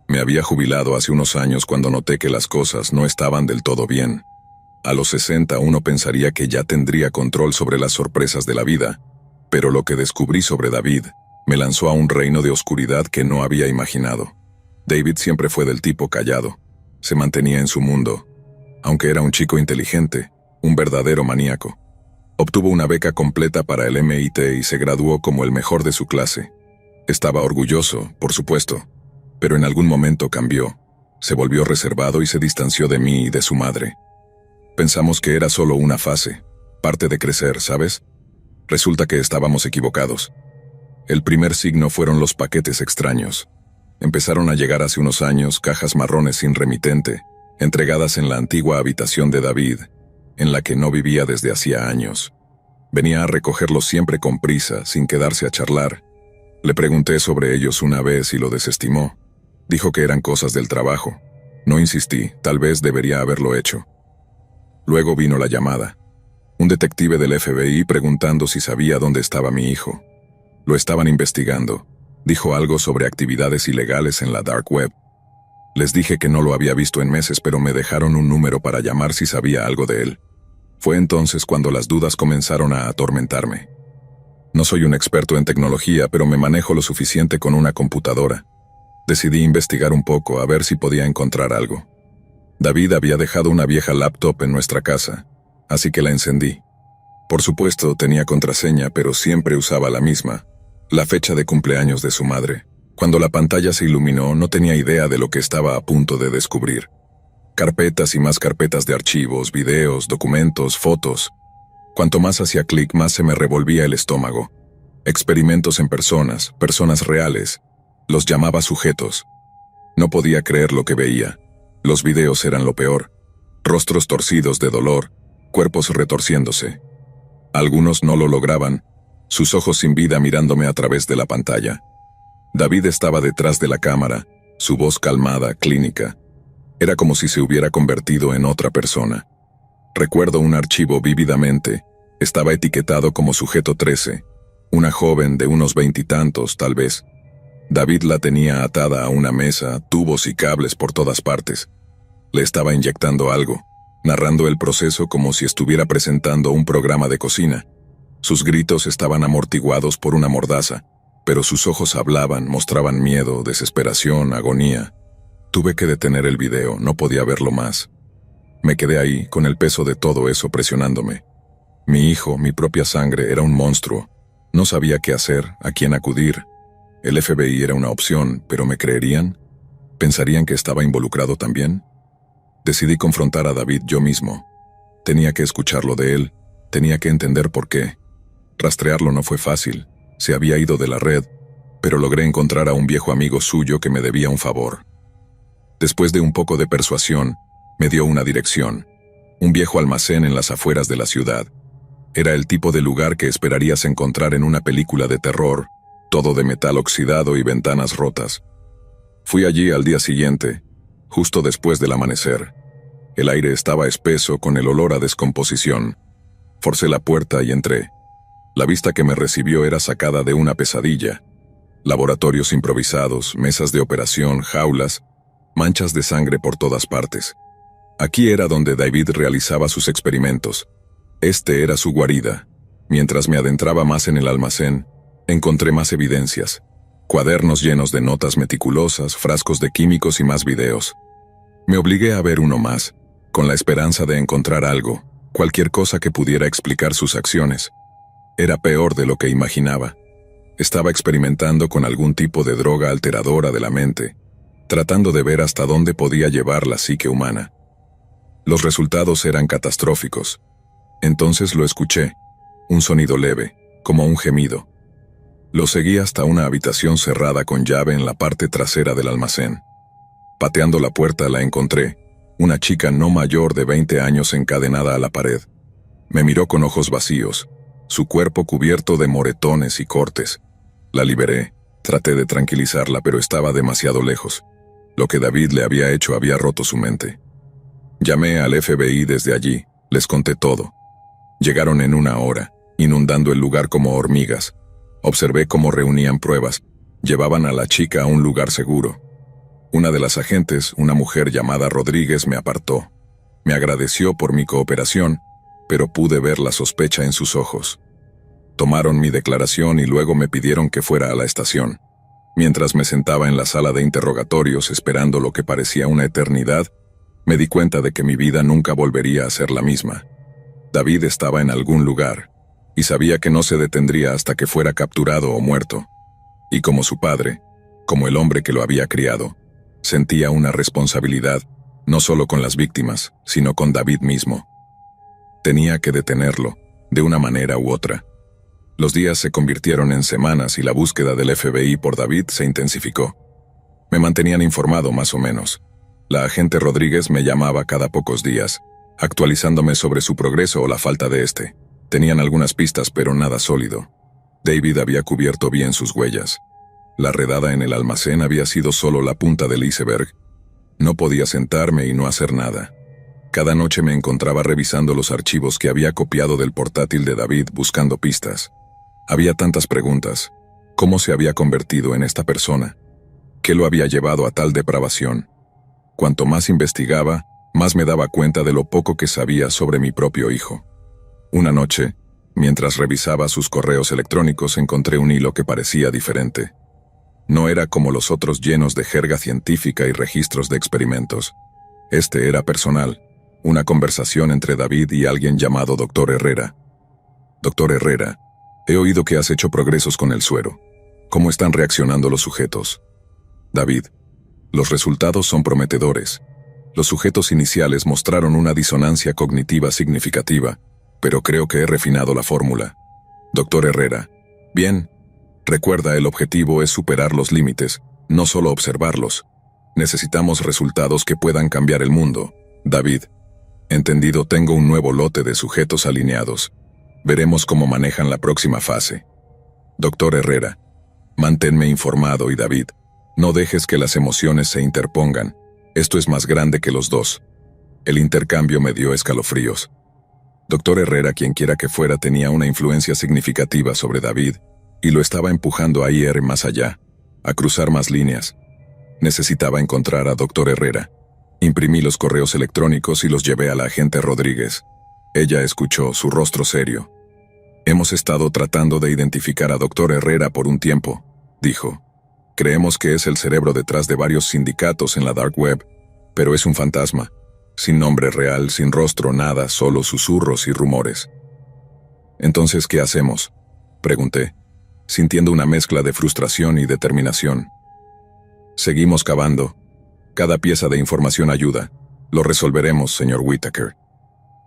Me había jubilado hace unos años cuando noté que las cosas no estaban del todo bien. A los 60 uno pensaría que ya tendría control sobre las sorpresas de la vida, pero lo que descubrí sobre David me lanzó a un reino de oscuridad que no había imaginado. David siempre fue del tipo callado. Se mantenía en su mundo. Aunque era un chico inteligente, un verdadero maníaco. Obtuvo una beca completa para el MIT y se graduó como el mejor de su clase. Estaba orgulloso, por supuesto, pero en algún momento cambió. Se volvió reservado y se distanció de mí y de su madre. Pensamos que era solo una fase, parte de crecer, ¿sabes? Resulta que estábamos equivocados. El primer signo fueron los paquetes extraños. Empezaron a llegar hace unos años cajas marrones sin remitente, entregadas en la antigua habitación de David, en la que no vivía desde hacía años. Venía a recogerlos siempre con prisa, sin quedarse a charlar. Le pregunté sobre ellos una vez y lo desestimó. Dijo que eran cosas del trabajo. No insistí, tal vez debería haberlo hecho. Luego vino la llamada. Un detective del FBI preguntando si sabía dónde estaba mi hijo. Lo estaban investigando. Dijo algo sobre actividades ilegales en la dark web. Les dije que no lo había visto en meses, pero me dejaron un número para llamar si sabía algo de él. Fue entonces cuando las dudas comenzaron a atormentarme. No soy un experto en tecnología, pero me manejo lo suficiente con una computadora. Decidí investigar un poco a ver si podía encontrar algo. David había dejado una vieja laptop en nuestra casa, así que la encendí. Por supuesto, tenía contraseña, pero siempre usaba la misma, la fecha de cumpleaños de su madre. Cuando la pantalla se iluminó, no tenía idea de lo que estaba a punto de descubrir. Carpetas y más carpetas de archivos, videos, documentos, fotos. Cuanto más hacía clic, más se me revolvía el estómago. Experimentos en personas reales. Los llamaba sujetos. No podía creer lo que veía. Los videos eran lo peor. Rostros torcidos de dolor, cuerpos retorciéndose. Algunos no lo lograban, sus ojos sin vida mirándome a través de la pantalla. David estaba detrás de la cámara, su voz calmada, clínica. Era como si se hubiera convertido en otra persona. Recuerdo un archivo vívidamente. Estaba etiquetado como sujeto 13, una joven de unos 20 y tantos, tal vez. David la tenía atada a una mesa, tubos y cables por todas partes. Le estaba inyectando algo, narrando el proceso como si estuviera presentando un programa de cocina. Sus gritos estaban amortiguados por una mordaza, pero sus ojos hablaban, mostraban miedo, desesperación, agonía. Tuve que detener el video, no podía verlo más. Me quedé ahí, con el peso de todo eso presionándome. Mi hijo, mi propia sangre, era un monstruo. No sabía qué hacer, a quién acudir. El FBI era una opción, pero ¿me creerían? ¿Pensarían que estaba involucrado también? Decidí confrontar a David yo mismo. Tenía que escucharlo de él, tenía que entender por qué. Rastrearlo no fue fácil, se había ido de la red, pero logré encontrar a un viejo amigo suyo que me debía un favor. Después de un poco de persuasión, me dio una dirección, un viejo almacén en las afueras de la ciudad. Era el tipo de lugar que esperarías encontrar en una película de terror, todo de metal oxidado y ventanas rotas. Fui allí al día siguiente, justo después del amanecer. El aire estaba espeso con el olor a descomposición. Forcé la puerta y entré. La vista que me recibió era sacada de una pesadilla. Laboratorios improvisados, mesas de operación, jaulas, manchas de sangre por todas partes. Aquí era donde David realizaba sus experimentos. Este era su guarida. Mientras me adentraba más en el almacén, encontré más evidencias. Cuadernos llenos de notas meticulosas, frascos de químicos y más videos. Me obligué a ver uno más, con la esperanza de encontrar algo, cualquier cosa que pudiera explicar sus acciones. Era peor de lo que imaginaba. Estaba experimentando con algún tipo de droga alteradora de la mente, tratando de ver hasta dónde podía llevar la psique humana. Los resultados eran catastróficos. Entonces lo escuché, un sonido leve, como un gemido. Lo seguí hasta una habitación cerrada con llave en la parte trasera del almacén. Pateando la puerta la encontré, una chica no mayor de 20 años encadenada a la pared. Me miró con ojos vacíos, su cuerpo cubierto de moretones y cortes. La liberé, traté de tranquilizarla, pero estaba demasiado lejos. Lo que David le había hecho había roto su mente. Llamé al FBI desde allí, les conté todo. Llegaron en una hora, inundando el lugar como hormigas. Observé cómo reunían pruebas, llevaban a la chica a un lugar seguro. Una de las agentes, una mujer llamada Rodríguez, me apartó. Me agradeció por mi cooperación, pero pude ver la sospecha en sus ojos. Tomaron mi declaración y luego me pidieron que fuera a la estación. Mientras me sentaba en la sala de interrogatorios esperando lo que parecía una eternidad, me di cuenta de que mi vida nunca volvería a ser la misma. David estaba en algún lugar, y sabía que no se detendría hasta que fuera capturado o muerto. Y como su padre, como el hombre que lo había criado, sentía una responsabilidad, no solo con las víctimas, sino con David mismo. Tenía que detenerlo, de una manera u otra. Los días se convirtieron en semanas y la búsqueda del FBI por David se intensificó. Me mantenían informado más o menos. La agente Rodríguez me llamaba cada pocos días, actualizándome sobre su progreso o la falta de este. Tenían algunas pistas, pero nada sólido. David había cubierto bien sus huellas. La redada en el almacén había sido solo la punta del iceberg. No podía sentarme y no hacer nada. Cada noche me encontraba revisando los archivos que había copiado del portátil de David buscando pistas. Había tantas preguntas. ¿Cómo se había convertido en esta persona? ¿Qué lo había llevado a tal depravación? Cuanto más investigaba, más me daba cuenta de lo poco que sabía sobre mi propio hijo. Una noche, mientras revisaba sus correos electrónicos, encontré un hilo que parecía diferente. No era como los otros llenos de jerga científica y registros de experimentos. Este era personal, una conversación entre David y alguien llamado Dr. Herrera. Dr. Herrera, he oído que has hecho progresos con el suero. ¿Cómo están reaccionando los sujetos? David, los resultados son prometedores. Los sujetos iniciales mostraron una disonancia cognitiva significativa, pero creo que he refinado la fórmula. Dr. Herrera, bien. Recuerda, el objetivo es superar los límites, no solo observarlos. Necesitamos resultados que puedan cambiar el mundo. David, entendido, tengo un nuevo lote de sujetos alineados. Veremos cómo manejan la próxima fase. Dr. Herrera, manténme informado y David, no dejes que las emociones se interpongan. Esto es más grande que los dos. El intercambio me dio escalofríos. Dr. Herrera, quien quiera que fuera, tenía una influencia significativa sobre David, y lo estaba empujando a ir más allá, a cruzar más líneas. Necesitaba encontrar a Dr. Herrera. Imprimí los correos electrónicos y los llevé a la agente Rodríguez. Ella escuchó, su rostro serio. Hemos estado tratando de identificar a Dr. Herrera por un tiempo, dijo. Creemos que es el cerebro detrás de varios sindicatos en la dark web, pero es un fantasma, sin nombre real, sin rostro, nada, solo susurros y rumores. Entonces, ¿qué hacemos?, pregunté, sintiendo una mezcla de frustración y determinación. Seguimos cavando. Cada pieza de información ayuda. Lo resolveremos, señor Whittaker.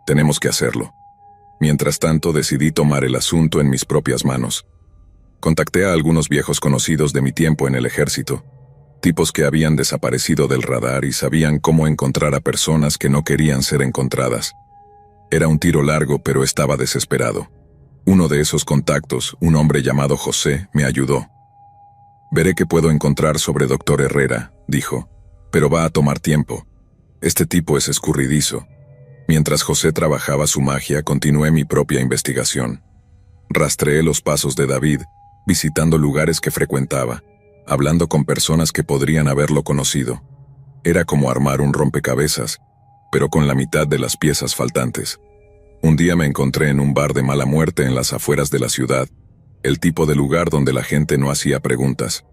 Tenemos que hacerlo. Mientras tanto, decidí tomar el asunto en mis propias manos. Contacté a algunos viejos conocidos de mi tiempo en el ejército, tipos que habían desaparecido del radar y sabían cómo encontrar a personas que no querían ser encontradas. Era un tiro largo, pero estaba desesperado. Uno de esos contactos, un hombre llamado José, me ayudó. Veré qué puedo encontrar sobre Dr. Herrera, dijo, pero va a tomar tiempo. Este tipo es escurridizo. Mientras José trabajaba su magia, continué mi propia investigación. Rastreé los pasos de David, visitando lugares que frecuentaba, hablando con personas que podrían haberlo conocido. Era como armar un rompecabezas, pero con la mitad de las piezas faltantes. Un día me encontré en un bar de mala muerte en las afueras de la ciudad, el tipo de lugar donde la gente no hacía preguntas.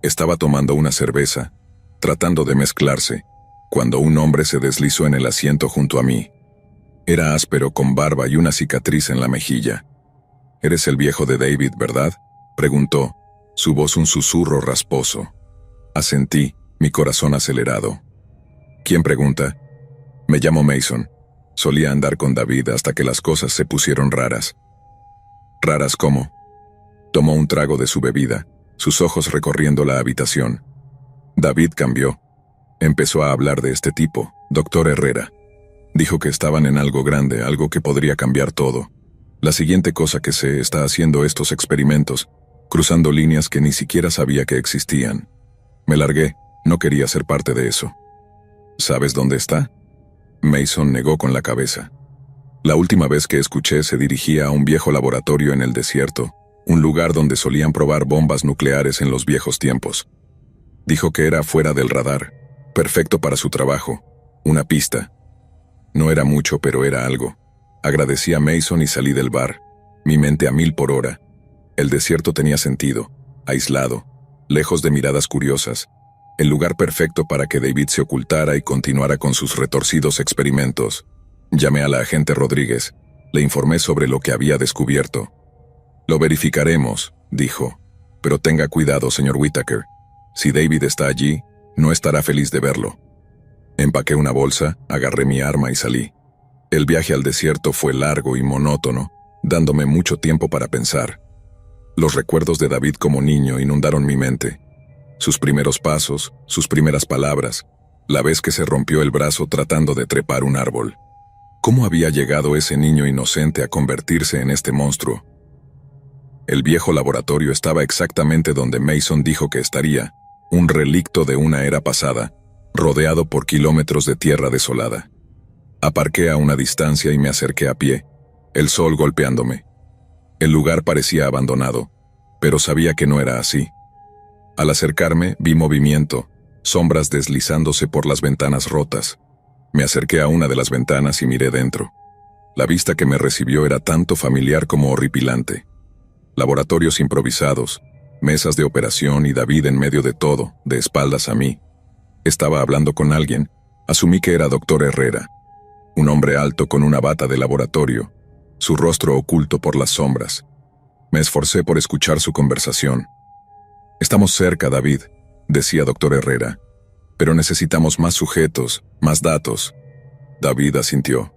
Estaba tomando una cerveza, tratando de mezclarse, cuando un hombre se deslizó en el asiento junto a mí. Era áspero, con barba y una cicatriz en la mejilla. «¿Eres el viejo de David, verdad?», preguntó, su voz un susurro rasposo. Asentí, mi corazón acelerado. «¿Quién pregunta?». «Me llamo Mason. Solía andar con David hasta que las cosas se pusieron raras». «¿Raras cómo?». Tomó un trago de su bebida, sus ojos recorriendo la habitación. David cambió. Empezó a hablar de este tipo, Dr. Herrera. Dijo que estaban en algo grande, algo que podría cambiar todo. La siguiente cosa que sé, está haciendo estos experimentos, cruzando líneas que ni siquiera sabía que existían. Me largué, no quería ser parte de eso. ¿Sabes dónde está?». Mason negó con la cabeza. La última vez que escuché se dirigía a un viejo laboratorio en el desierto, un lugar donde solían probar bombas nucleares en los viejos tiempos. Dijo que era fuera del radar, perfecto para su trabajo, una pista. No era mucho, pero era algo. Agradecí a Mason y salí del bar, mi mente a 1000 por hora. El desierto tenía sentido, aislado, lejos de miradas curiosas, el lugar perfecto para que David se ocultara y continuara con sus retorcidos experimentos. Llamé a la agente Rodríguez, le informé sobre lo que había descubierto. Lo verificaremos, dijo, pero tenga cuidado, señor Whittaker. Si David está allí, no estará feliz de verlo. Empaqué una bolsa, agarré mi arma y salí. El viaje al desierto fue largo y monótono, dándome mucho tiempo para pensar. Los recuerdos de David como niño inundaron mi mente. Sus primeros pasos, sus primeras palabras, la vez que se rompió el brazo tratando de trepar un árbol. ¿Cómo había llegado ese niño inocente a convertirse en este monstruo? El viejo laboratorio estaba exactamente donde Mason dijo que estaría, un relicto de una era pasada, rodeado por kilómetros de tierra desolada. Aparqué a una distancia y me acerqué a pie, el sol golpeándome. El lugar parecía abandonado, pero sabía que no era así. Al acercarme, vi movimiento, sombras deslizándose por las ventanas rotas. Me acerqué a una de las ventanas y miré dentro. La vista que me recibió era tanto familiar como horripilante. Laboratorios improvisados, mesas de operación y David en medio de todo, de espaldas a mí. Estaba hablando con alguien, asumí que era Dr. Herrera. Un hombre alto con una bata de laboratorio, su rostro oculto por las sombras. Me esforcé por escuchar su conversación. «Estamos cerca, David», decía Dr. Herrera, «pero necesitamos más sujetos, más datos». David asintió.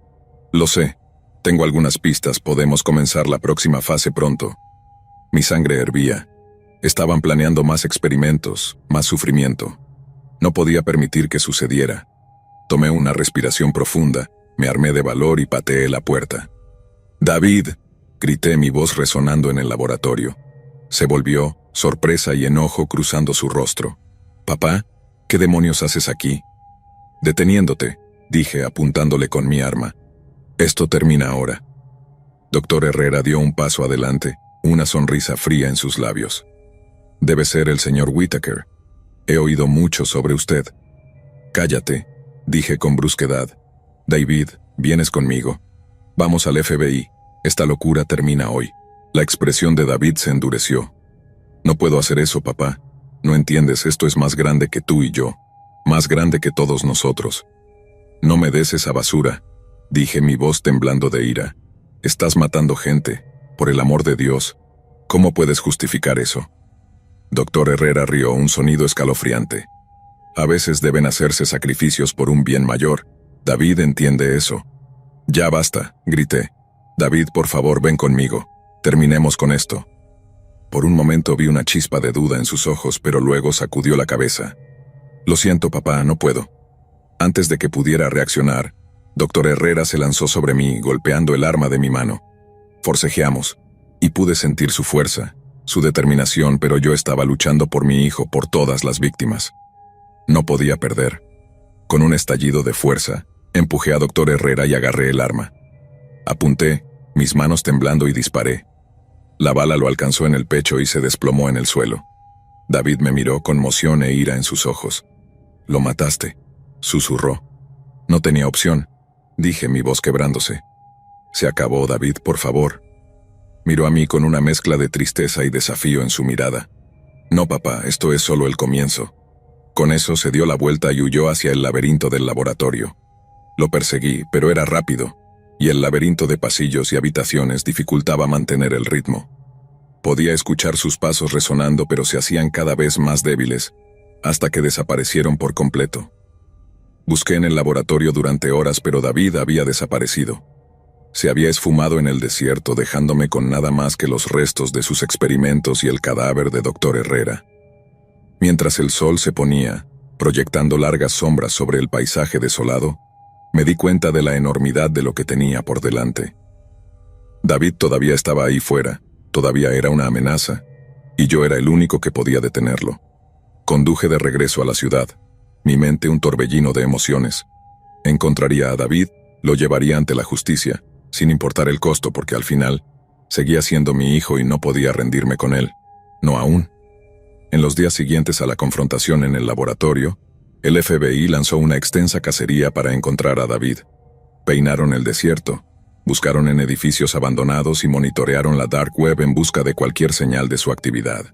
«Lo sé. Tengo algunas pistas, podemos comenzar la próxima fase pronto». Mi sangre hervía. Estaban planeando más experimentos, más sufrimiento. No podía permitir que sucediera. Tomé una respiración profunda, me armé de valor y pateé la puerta. «David», grité, mi voz resonando en el laboratorio. Se volvió, sorpresa y enojo cruzando su rostro. «Papá, ¿qué demonios haces aquí?» «Deteniéndote», dije apuntándole con mi arma. «Esto termina ahora». Dr. Herrera dio un paso adelante, una sonrisa fría en sus labios. «Debe ser el señor Whittaker. He oído mucho sobre usted». «Cállate», dije con brusquedad. «David, vienes conmigo. Vamos al FBI. Esta locura termina hoy». La expresión de David se endureció. «No puedo hacer eso, papá. No entiendes, esto es más grande que tú y yo. Más grande que todos nosotros». «No me des esa basura», dije, mi voz temblando de ira. «Estás matando gente. Por el amor de Dios. ¿Cómo puedes justificar eso?» Dr. Herrera rió, un sonido escalofriante. «A veces deben hacerse sacrificios por un bien mayor. David entiende eso». «Ya basta», grité. «David, por favor, ven conmigo. Terminemos con esto». Por un momento vi una chispa de duda en sus ojos, pero luego sacudió la cabeza. «Lo siento, papá, no puedo». Antes de que pudiera reaccionar, Dr. Herrera se lanzó sobre mí, golpeando el arma de mi mano. Forcejeamos, y pude sentir su fuerza, su determinación, pero yo estaba luchando por mi hijo, por todas las víctimas. No podía perder. Con un estallido de fuerza, empujé a Dr. Herrera y agarré el arma. Apunté, mis manos temblando, y disparé. La bala lo alcanzó en el pecho y se desplomó en el suelo. David me miró con emoción e ira en sus ojos. «Lo mataste», susurró. «No tenía opción», dije, mi voz quebrándose. «Se acabó, David, por favor». Miró a mí con una mezcla de tristeza y desafío en su mirada. «No, papá, esto es solo el comienzo». Con eso se dio la vuelta y huyó hacia el laberinto del laboratorio. Lo perseguí, pero era rápido, y el laberinto de pasillos y habitaciones dificultaba mantener el ritmo. Podía escuchar sus pasos resonando, pero se hacían cada vez más débiles, hasta que desaparecieron por completo. Busqué en el laboratorio durante horas, pero David había desaparecido. Se había esfumado en el desierto, dejándome con nada más que los restos de sus experimentos y el cadáver de Dr. Herrera. Mientras el sol se ponía, proyectando largas sombras sobre el paisaje desolado, me di cuenta de la enormidad de lo que tenía por delante. David todavía estaba ahí fuera, todavía era una amenaza, y yo era el único que podía detenerlo. Conduje de regreso a la ciudad, mi mente un torbellino de emociones. Encontraría a David, lo llevaría ante la justicia, sin importar el costo, porque al final seguía siendo mi hijo y no podía rendirme con él. No aún. En los días siguientes a la confrontación en el laboratorio, el FBI lanzó una extensa cacería para encontrar a David. Peinaron el desierto, buscaron en edificios abandonados y monitorearon la dark web en busca de cualquier señal de su actividad.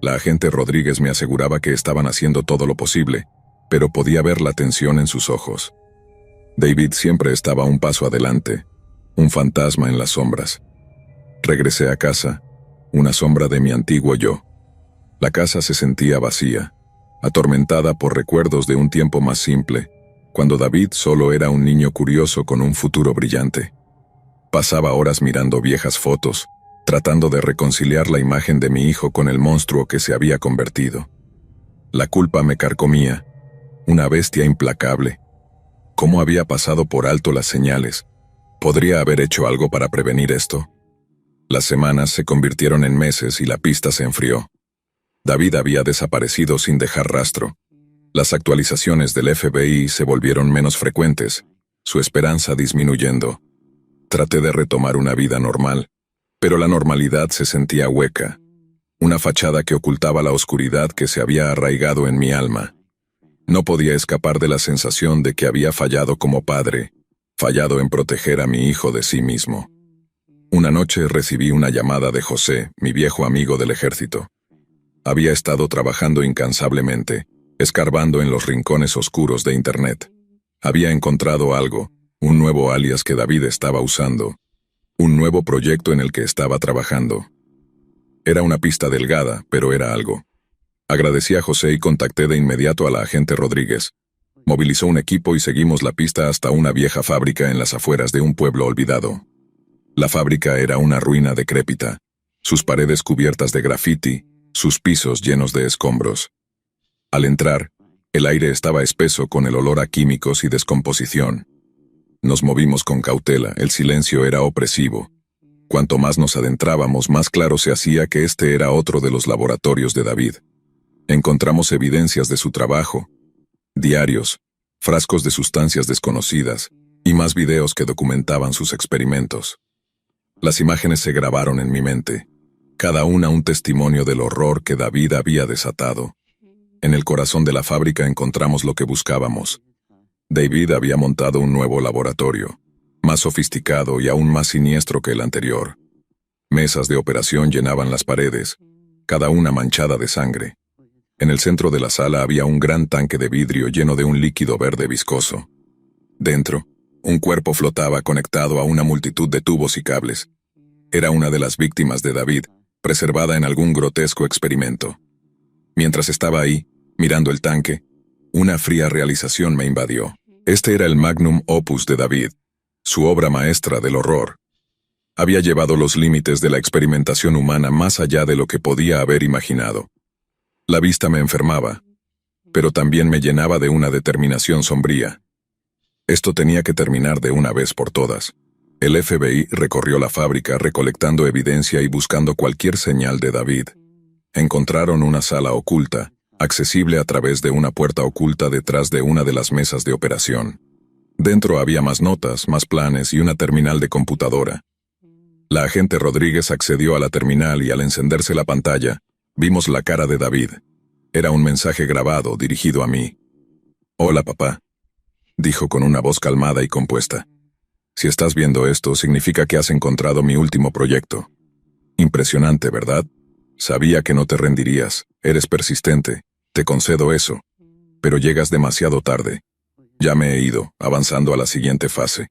La agente Rodríguez me aseguraba que estaban haciendo todo lo posible, pero podía ver la tensión en sus ojos. David siempre estaba un paso adelante, un fantasma en las sombras. Regresé a casa, una sombra de mi antiguo yo. La casa se sentía vacía, atormentada por recuerdos de un tiempo más simple, cuando David solo era un niño curioso con un futuro brillante. Pasaba horas mirando viejas fotos, tratando de reconciliar la imagen de mi hijo con el monstruo que se había convertido. La culpa me carcomía, una bestia implacable. ¿Cómo había pasado por alto las señales? ¿Podría haber hecho algo para prevenir esto? Las semanas se convirtieron en meses y la pista se enfrió. David había desaparecido sin dejar rastro. Las actualizaciones del FBI se volvieron menos frecuentes, su esperanza disminuyendo. Traté de retomar una vida normal, pero la normalidad se sentía hueca, una fachada que ocultaba la oscuridad que se había arraigado en mi alma. No podía escapar de la sensación de que había fallado como padre, fallado en proteger a mi hijo de sí mismo. Una noche recibí una llamada de José, mi viejo amigo del ejército. Había estado trabajando incansablemente, escarbando en los rincones oscuros de Internet. Había encontrado algo, un nuevo alias que David estaba usando, un nuevo proyecto en el que estaba trabajando. Era una pista delgada, pero era algo. Agradecí a José y contacté de inmediato a la agente Rodríguez. Movilizó un equipo y seguimos la pista hasta una vieja fábrica en las afueras de un pueblo olvidado. La fábrica era una ruina decrépita, sus paredes cubiertas de grafiti, sus pisos llenos de escombros. Al entrar, el aire estaba espeso con el olor a químicos y descomposición. Nos movimos con cautela, el silencio era opresivo. Cuanto más nos adentrábamos, más claro se hacía que este era otro de los laboratorios de David. Encontramos evidencias de su trabajo, diarios, frascos de sustancias desconocidas, y más videos que documentaban sus experimentos. Las imágenes se grabaron en mi mente, cada una un testimonio del horror que David había desatado. En el corazón de la fábrica encontramos lo que buscábamos. David había montado un nuevo laboratorio, más sofisticado y aún más siniestro que el anterior. Mesas de operación llenaban las paredes, cada una manchada de sangre. En el centro de la sala había un gran tanque de vidrio lleno de un líquido verde viscoso. Dentro, un cuerpo flotaba conectado a una multitud de tubos y cables. Era una de las víctimas de David, preservada en algún grotesco experimento. Mientras estaba ahí, mirando el tanque, una fría realización me invadió. Este era el magnum opus de David, su obra maestra del horror. Había llevado los límites de la experimentación humana más allá de lo que podía haber imaginado. La vista me enfermaba, pero también me llenaba de una determinación sombría. Esto tenía que terminar de una vez por todas. El FBI recorrió la fábrica recolectando evidencia y buscando cualquier señal de David. Encontraron una sala oculta, accesible a través de una puerta oculta detrás de una de las mesas de operación. Dentro había más notas, más planes y una terminal de computadora. La agente Rodríguez accedió a la terminal y al encenderse la pantalla, vimos la cara de David. Era un mensaje grabado dirigido a mí. «Hola, papá», dijo con una voz calmada y compuesta. «Si estás viendo esto, significa que has encontrado mi último proyecto. Impresionante, ¿verdad? Sabía que no te rendirías, eres persistente, te concedo eso. Pero llegas demasiado tarde. Ya me he ido, avanzando a la siguiente fase.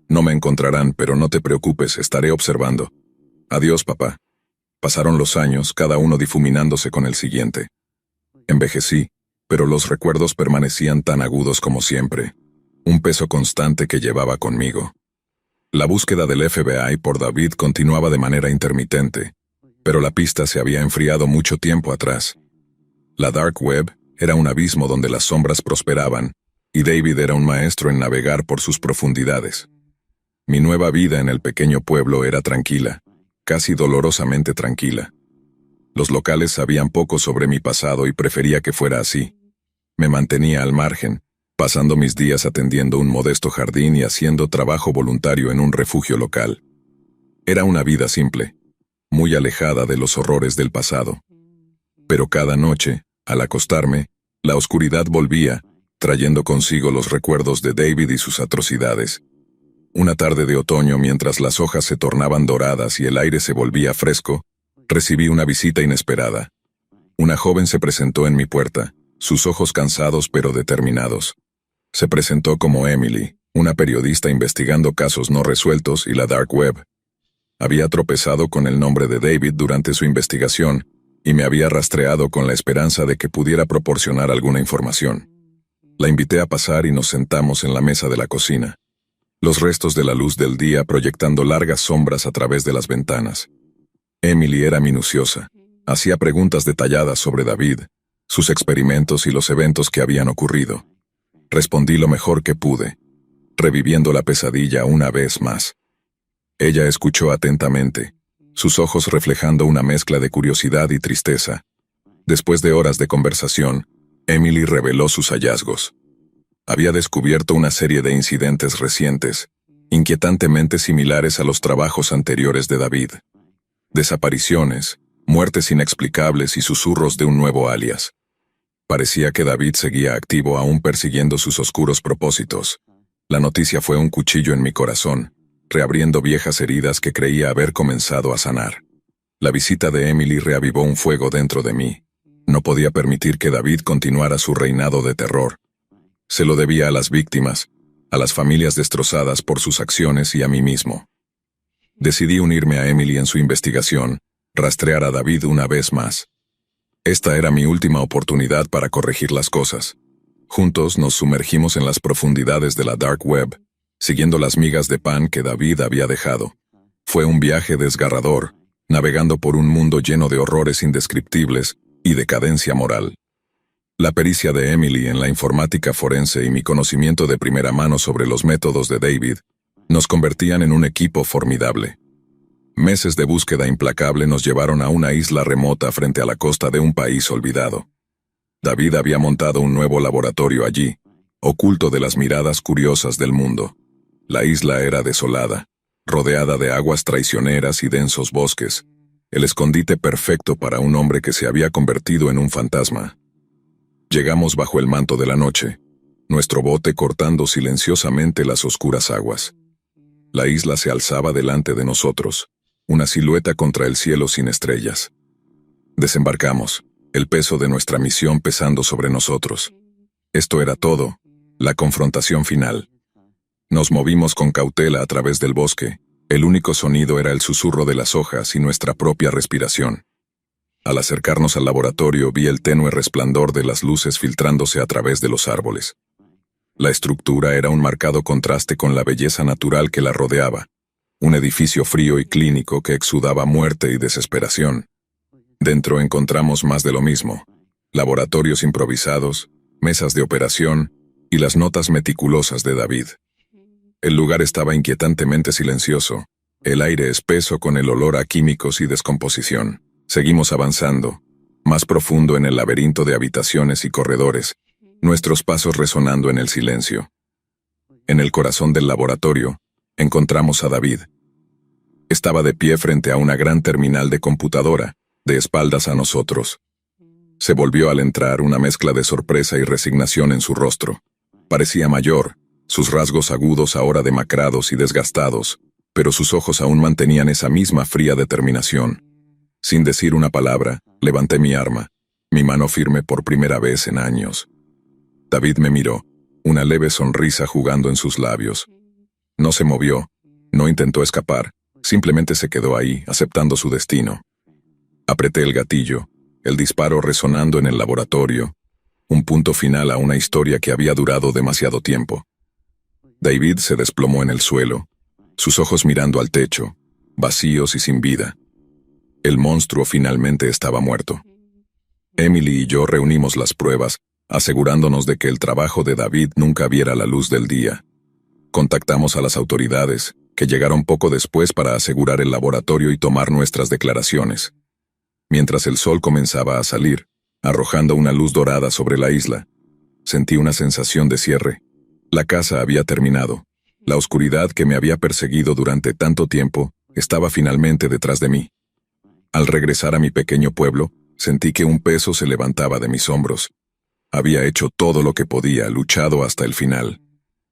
No me encontrarán, pero no te preocupes, estaré observando. Adiós, papá». Pasaron los años, cada uno difuminándose con el siguiente. Envejecí, pero los recuerdos permanecían tan agudos como siempre. Un peso constante que llevaba conmigo. La búsqueda del FBI por David continuaba de manera intermitente, pero la pista se había enfriado mucho tiempo atrás. La dark web era un abismo donde las sombras prosperaban, y David era un maestro en navegar por sus profundidades. Mi nueva vida en el pequeño pueblo era tranquila, casi dolorosamente tranquila. Los locales sabían poco sobre mi pasado y prefería que fuera así. Me mantenía al margen, pasando mis días atendiendo un modesto jardín y haciendo trabajo voluntario en un refugio local. Era una vida simple, muy alejada de los horrores del pasado. Pero cada noche, al acostarme, la oscuridad volvía, trayendo consigo los recuerdos de David y sus atrocidades. Una tarde de otoño, mientras las hojas se tornaban doradas y el aire se volvía fresco, recibí una visita inesperada. Una joven se presentó en mi puerta, sus ojos cansados pero determinados. Se presentó como Emily, una periodista investigando casos no resueltos y la dark web. Había tropezado con el nombre de David durante su investigación y me había rastreado con la esperanza de que pudiera proporcionar alguna información. La invité a pasar y nos sentamos en la mesa de la cocina. Los restos de la luz del día proyectando largas sombras a través de las ventanas. Emily era minuciosa. Hacía preguntas detalladas sobre David, sus experimentos y los eventos que habían ocurrido. Respondí lo mejor que pude, reviviendo la pesadilla una vez más. Ella escuchó atentamente, sus ojos reflejando una mezcla de curiosidad y tristeza. Después de horas de conversación, Emily reveló sus hallazgos. Había descubierto una serie de incidentes recientes, inquietantemente similares a los trabajos anteriores de David. Desapariciones, muertes inexplicables y susurros de un nuevo alias. Parecía que David seguía activo aún persiguiendo sus oscuros propósitos. La noticia fue un cuchillo en mi corazón, reabriendo viejas heridas que creía haber comenzado a sanar. La visita de Emily reavivó un fuego dentro de mí. No podía permitir que David continuara su reinado de terror. Se lo debía a las víctimas, a las familias destrozadas por sus acciones y a mí mismo. Decidí unirme a Emily en su investigación, rastrear a David una vez más. Esta era mi última oportunidad para corregir las cosas. Juntos nos sumergimos en las profundidades de la dark web, siguiendo las migas de pan que David había dejado. Fue un viaje desgarrador, navegando por un mundo lleno de horrores indescriptibles y decadencia moral. La pericia de Emily en la informática forense y mi conocimiento de primera mano sobre los métodos de David nos convertían en un equipo formidable. Meses de búsqueda implacable nos llevaron a una isla remota frente a la costa de un país olvidado. David había montado un nuevo laboratorio allí, oculto de las miradas curiosas del mundo. La isla era desolada, rodeada de aguas traicioneras y densos bosques, el escondite perfecto para un hombre que se había convertido en un fantasma. Llegamos bajo el manto de la noche, nuestro bote cortando silenciosamente las oscuras aguas. La isla se alzaba delante de nosotros, una silueta contra el cielo sin estrellas. Desembarcamos, el peso de nuestra misión pesando sobre nosotros. Esto era todo, la confrontación final. Nos movimos con cautela a través del bosque, el único sonido era el susurro de las hojas y nuestra propia respiración. Al acercarnos al laboratorio vi el tenue resplandor de las luces filtrándose a través de los árboles. La estructura era un marcado contraste con la belleza natural que la rodeaba, un edificio frío y clínico que exudaba muerte y desesperación. Dentro encontramos más de lo mismo, laboratorios improvisados, mesas de operación y las notas meticulosas de David. El lugar estaba inquietantemente silencioso, el aire espeso con el olor a químicos y descomposición. Seguimos avanzando, más profundo en el laberinto de habitaciones y corredores, nuestros pasos resonando en el silencio. En el corazón del laboratorio, encontramos a David. Estaba de pie frente a una gran terminal de computadora, de espaldas a nosotros. Se volvió al entrar una mezcla de sorpresa y resignación en su rostro. Parecía mayor, sus rasgos agudos ahora demacrados y desgastados, pero sus ojos aún mantenían esa misma fría determinación. Sin decir una palabra, levanté mi arma, mi mano firme por primera vez en años. David me miró, una leve sonrisa jugando en sus labios. No se movió, no intentó escapar, simplemente se quedó ahí, aceptando su destino. Apreté el gatillo, el disparo resonando en el laboratorio, un punto final a una historia que había durado demasiado tiempo. David se desplomó en el suelo, sus ojos mirando al techo, vacíos y sin vida. El monstruo finalmente estaba muerto. Emily y yo reunimos las pruebas, asegurándonos de que el trabajo de David nunca viera la luz del día. Contactamos a las autoridades, que llegaron poco después para asegurar el laboratorio y tomar nuestras declaraciones. Mientras el sol comenzaba a salir, arrojando una luz dorada sobre la isla, sentí una sensación de cierre. La caza había terminado. La oscuridad que me había perseguido durante tanto tiempo estaba finalmente detrás de mí. Al regresar a mi pequeño pueblo, Sentí que un peso se levantaba de mis hombros. Había hecho todo lo que podía, luchado hasta el final.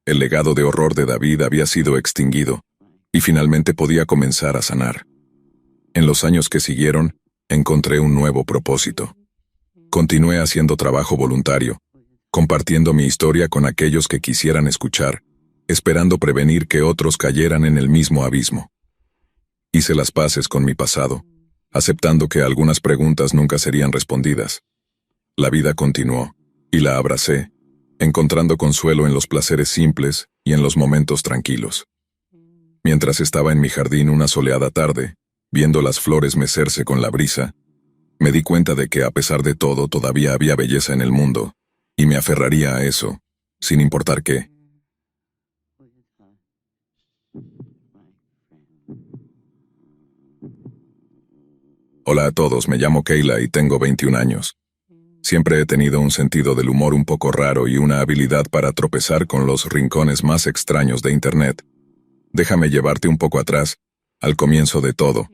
El legado de horror de David había sido extinguido, y finalmente podía comenzar a sanar. En los años que siguieron, encontré un nuevo propósito. Continué haciendo trabajo voluntario, compartiendo mi historia con aquellos que quisieran escuchar, esperando prevenir que otros cayeran en el mismo abismo. Hice las paces con mi pasado, aceptando que algunas preguntas nunca serían respondidas. La vida continuó, y la abracé, encontrando consuelo en los placeres simples y en los momentos tranquilos. Mientras estaba en mi jardín una soleada tarde, viendo las flores mecerse con la brisa, me di cuenta de que a pesar de todo todavía había belleza en el mundo, y me aferraría a eso, sin importar qué. Hola a todos, me llamo Kayla y tengo 21 años. Siempre he tenido un sentido del humor un poco raro y una habilidad para tropezar con los rincones más extraños de Internet. Déjame llevarte un poco atrás, al comienzo de todo.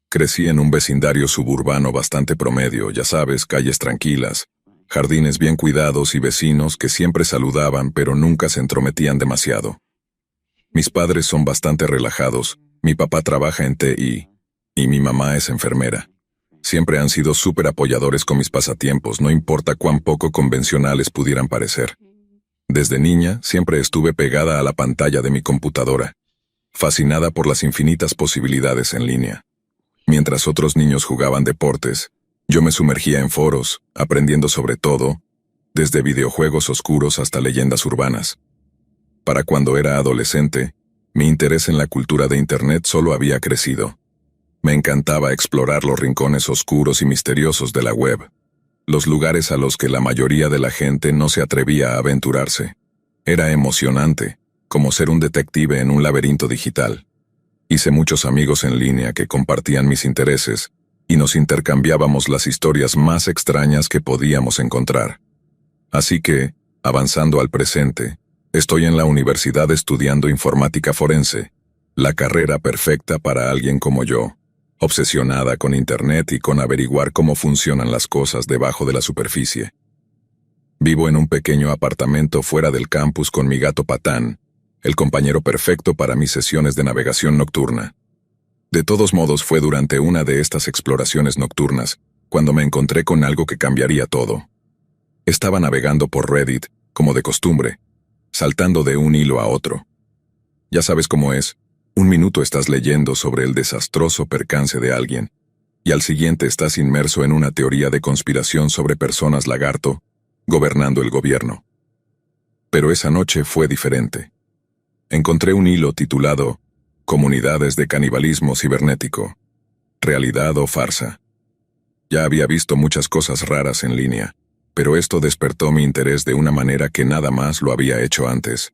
Crecí en un vecindario suburbano bastante promedio, ya sabes, calles tranquilas, jardines bien cuidados y vecinos que siempre saludaban pero nunca se entrometían demasiado. Mis padres son bastante relajados, mi papá trabaja en TI, y mi mamá es enfermera. Siempre han sido súper apoyadores con mis pasatiempos, no importa cuán poco convencionales pudieran parecer. Desde niña, siempre estuve pegada a la pantalla de mi computadora, fascinada por las infinitas posibilidades en línea. Mientras otros niños jugaban deportes, yo me sumergía en foros, aprendiendo sobre todo, desde videojuegos oscuros hasta leyendas urbanas. Para cuando era adolescente, mi interés en la cultura de Internet solo había crecido. Me encantaba explorar los rincones oscuros y misteriosos de la web, los lugares a los que la mayoría de la gente no se atrevía a aventurarse. Era emocionante, como ser un detective en un laberinto digital. Hice muchos amigos en línea que compartían mis intereses, y nos intercambiábamos las historias más extrañas que podíamos encontrar. Así que, avanzando al presente, estoy en la universidad estudiando informática forense, la carrera perfecta para alguien como yo, obsesionada con Internet y con averiguar cómo funcionan las cosas debajo de la superficie. Vivo en un pequeño apartamento fuera del campus con mi gato Patán, el compañero perfecto para mis sesiones de navegación nocturna. De todos modos, fue durante una de estas exploraciones nocturnas cuando me encontré con algo que cambiaría todo. Estaba navegando por Reddit, como de costumbre, saltando de un hilo a otro. Ya sabes cómo es, un minuto estás leyendo sobre el desastroso percance de alguien, y al siguiente estás inmerso en una teoría de conspiración sobre personas lagarto, gobernando el gobierno. Pero esa noche fue diferente. Encontré un hilo titulado Comunidades de canibalismo cibernético. ¿Realidad o farsa? Ya había visto muchas cosas raras en línea, pero esto despertó mi interés de una manera que nada más lo había hecho antes.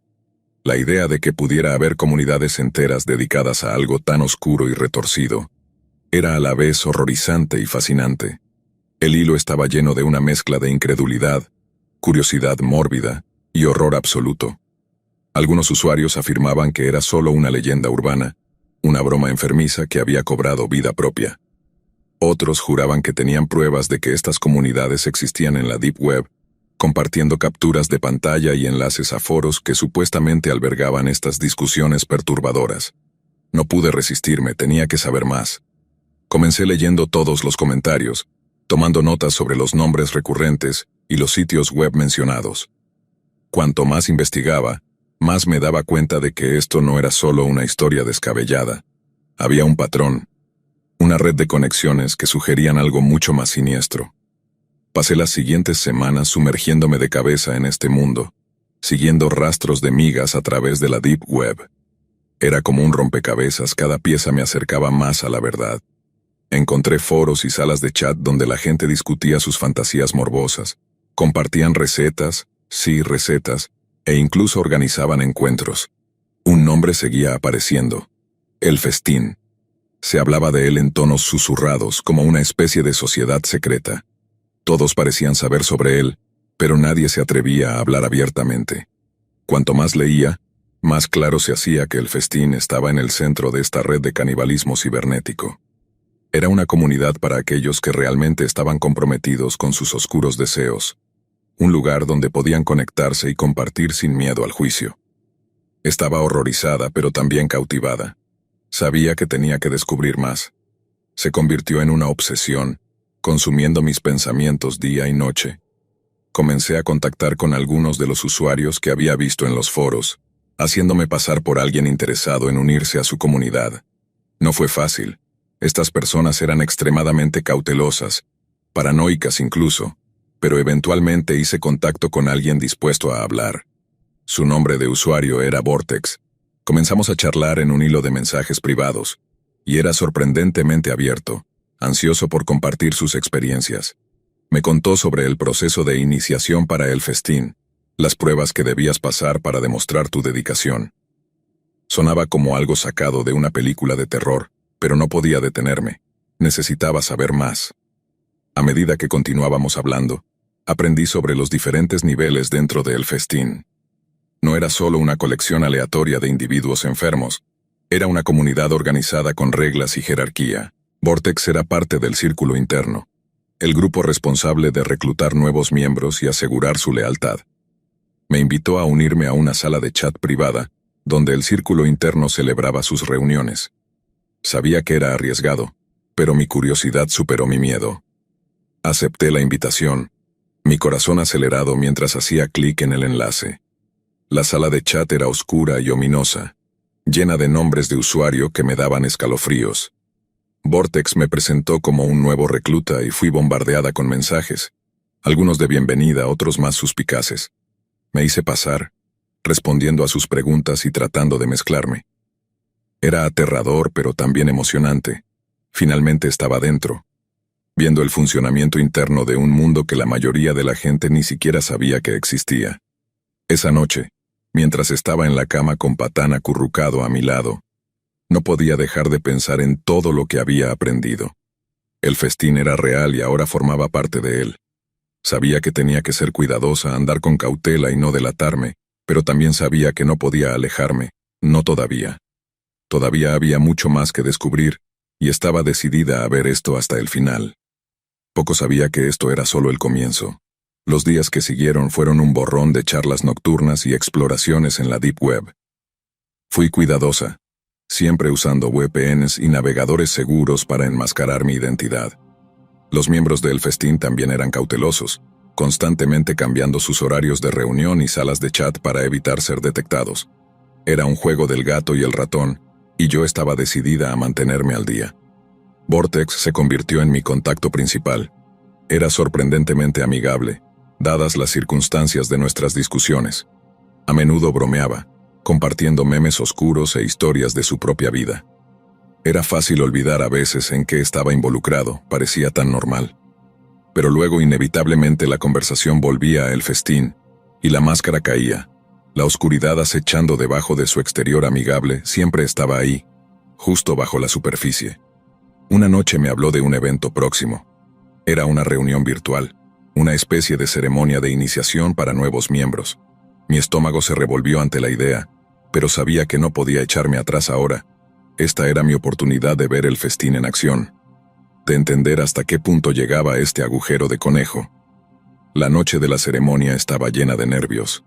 La idea de que pudiera haber comunidades enteras dedicadas a algo tan oscuro y retorcido era a la vez horrorizante y fascinante. El hilo estaba lleno de una mezcla de incredulidad, curiosidad mórbida y horror absoluto. Algunos usuarios afirmaban que era solo una leyenda urbana, una broma enfermiza que había cobrado vida propia. Otros juraban que tenían pruebas de que estas comunidades existían en la Deep Web, compartiendo capturas de pantalla y enlaces a foros que supuestamente albergaban estas discusiones perturbadoras. No pude resistirme, tenía que saber más. Comencé leyendo todos los comentarios, tomando notas sobre los nombres recurrentes y los sitios web mencionados. Cuanto más investigaba, más me daba cuenta de que esto no era solo una historia descabellada. Había un patrón, una red de conexiones que sugerían algo mucho más siniestro. Pasé las siguientes semanas sumergiéndome de cabeza en este mundo, siguiendo rastros de migas a través de la Deep Web. Era como un rompecabezas, cada pieza me acercaba más a la verdad. Encontré foros y salas de chat donde la gente discutía sus fantasías morbosas, compartían recetas, e incluso organizaban encuentros. Un nombre seguía apareciendo: El Festín. Se hablaba de él en tonos susurrados, como una especie de sociedad secreta. Todos parecían saber sobre él, pero nadie se atrevía a hablar abiertamente. Cuanto más leía, más claro se hacía que el Festín estaba en el centro de esta red de canibalismo cibernético. Era una comunidad para aquellos que realmente estaban comprometidos con sus oscuros deseos, un lugar donde podían conectarse y compartir sin miedo al juicio. Estaba horrorizada, pero también cautivada. Sabía que tenía que descubrir más. Se convirtió en una obsesión, consumiendo mis pensamientos día y noche. Comencé a contactar con algunos de los usuarios que había visto en los foros, haciéndome pasar por alguien interesado en unirse a su comunidad. No fue fácil. Estas personas eran extremadamente cautelosas, paranoicas incluso, pero eventualmente hice contacto con alguien dispuesto a hablar. Su nombre de usuario era Vortex. Comenzamos a charlar en un hilo de mensajes privados, y era sorprendentemente abierto, ansioso por compartir sus experiencias. Me contó sobre el proceso de iniciación para el festín, las pruebas que debías pasar para demostrar tu dedicación. Sonaba como algo sacado de una película de terror, pero no podía detenerme. Necesitaba saber más. A medida que continuábamos hablando, aprendí sobre los diferentes niveles dentro del festín. No era solo una colección aleatoria de individuos enfermos, era una comunidad organizada con reglas y jerarquía. Vortex era parte del círculo interno, el grupo responsable de reclutar nuevos miembros y asegurar su lealtad. Me invitó a unirme a una sala de chat privada, donde el círculo interno celebraba sus reuniones. Sabía que era arriesgado, pero mi curiosidad superó mi miedo. Acepté la invitación, mi corazón acelerado mientras hacía clic en el enlace. La sala de chat era oscura y ominosa, llena de nombres de usuario que me daban escalofríos. Vortex me presentó como un nuevo recluta y fui bombardeada con mensajes, algunos de bienvenida, otros más suspicaces. Me hice pasar, respondiendo a sus preguntas y tratando de mezclarme. Era aterrador, pero también emocionante. Finalmente estaba dentro, viendo el funcionamiento interno de un mundo que la mayoría de la gente ni siquiera sabía que existía. Esa noche, mientras estaba en la cama con Patán acurrucado a mi lado, no podía dejar de pensar en todo lo que había aprendido. El festín era real y ahora formaba parte de él. Sabía que tenía que ser cuidadosa, andar con cautela y no delatarme, pero también sabía que no podía alejarme, no todavía. Todavía había mucho más que descubrir, y estaba decidida a ver esto hasta el final. Poco sabía que esto era solo el comienzo. Los días que siguieron fueron un borrón de charlas nocturnas y exploraciones en la Deep Web. Fui cuidadosa, siempre usando VPNs y navegadores seguros para enmascarar mi identidad. Los miembros del festín también eran cautelosos, constantemente cambiando sus horarios de reunión y salas de chat para evitar ser detectados. Era un juego del gato y el ratón, y yo estaba decidida a mantenerme al día. Vortex se convirtió en mi contacto principal. Era sorprendentemente amigable, dadas las circunstancias de nuestras discusiones. A menudo bromeaba, compartiendo memes oscuros e historias de su propia vida. Era fácil olvidar a veces en qué estaba involucrado, parecía tan normal. Pero luego inevitablemente la conversación volvía a el festín, y la máscara caía. La oscuridad acechando debajo de su exterior amigable siempre estaba ahí, justo bajo la superficie. Una noche me habló de un evento próximo. Era una reunión virtual, una especie de ceremonia de iniciación para nuevos miembros. Mi estómago se revolvió ante la idea, pero sabía que no podía echarme atrás ahora. Esta era mi oportunidad de ver el festín en acción, de entender hasta qué punto llegaba este agujero de conejo. La noche de la ceremonia estaba llena de nervios.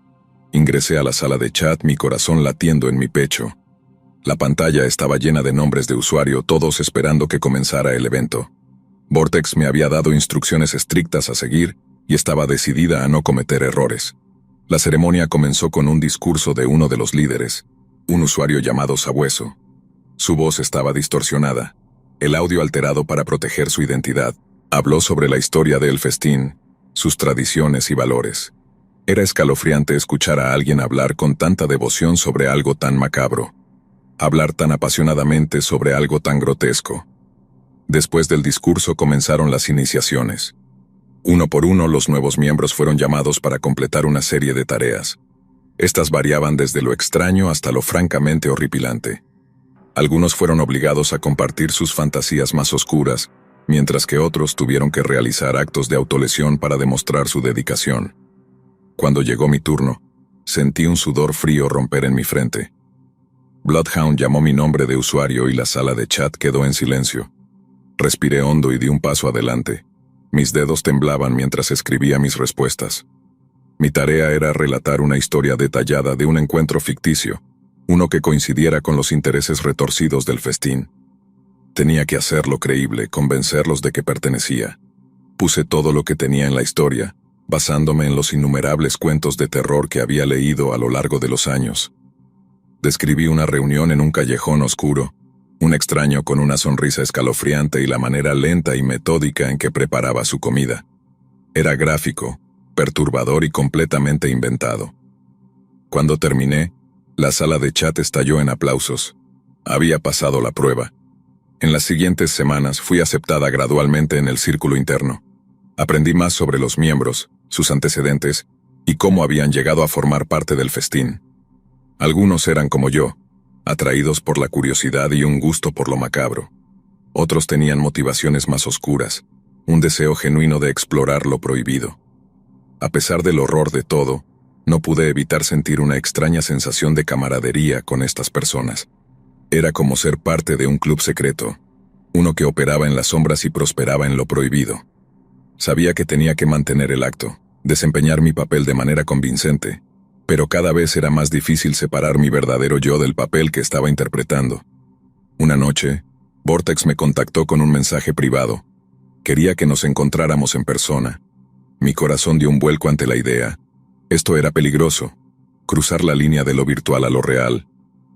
Ingresé a la sala de chat, mi corazón latiendo en mi pecho. La pantalla estaba llena de nombres de usuario, todos esperando que comenzara el evento. Vortex me había dado instrucciones estrictas a seguir y estaba decidida a no cometer errores. La ceremonia comenzó con un discurso de uno de los líderes, un usuario llamado Sabueso. Su voz estaba distorsionada, el audio alterado para proteger su identidad. Habló sobre la historia del festín, sus tradiciones y valores. Era escalofriante escuchar a alguien hablar con tanta devoción sobre algo tan macabro. Hablar tan apasionadamente sobre algo tan grotesco. Después del discurso comenzaron las iniciaciones. Uno por uno los nuevos miembros fueron llamados para completar una serie de tareas. Estas variaban desde lo extraño hasta lo francamente horripilante. Algunos fueron obligados a compartir sus fantasías más oscuras, mientras que otros tuvieron que realizar actos de autolesión para demostrar su dedicación. Cuando llegó mi turno, sentí un sudor frío romper en mi frente. Bloodhound llamó mi nombre de usuario y la sala de chat quedó en silencio. Respiré hondo y di un paso adelante. Mis dedos temblaban mientras escribía mis respuestas. Mi tarea era relatar una historia detallada de un encuentro ficticio, uno que coincidiera con los intereses retorcidos del festín. Tenía que hacerlo creíble, convencerlos de que pertenecía. Puse todo lo que tenía en la historia, basándome en los innumerables cuentos de terror que había leído a lo largo de los años. Describí una reunión en un callejón oscuro, un extraño con una sonrisa escalofriante y la manera lenta y metódica en que preparaba su comida. Era gráfico, perturbador y completamente inventado. Cuando terminé, la sala de chat estalló en aplausos. Había pasado la prueba. En las siguientes semanas fui aceptada gradualmente en el círculo interno. Aprendí más sobre los miembros, sus antecedentes y cómo habían llegado a formar parte del festín. Algunos eran como yo, atraídos por la curiosidad y un gusto por lo macabro. Otros tenían motivaciones más oscuras, un deseo genuino de explorar lo prohibido. A pesar del horror de todo, no pude evitar sentir una extraña sensación de camaradería con estas personas. Era como ser parte de un club secreto, uno que operaba en las sombras y prosperaba en lo prohibido. Sabía que tenía que mantener el acto, desempeñar mi papel de manera convincente, pero cada vez era más difícil separar mi verdadero yo del papel que estaba interpretando. Una noche, Vortex me contactó con un mensaje privado. Quería que nos encontráramos en persona. Mi corazón dio un vuelco ante la idea. Esto era peligroso, cruzar la línea de lo virtual a lo real,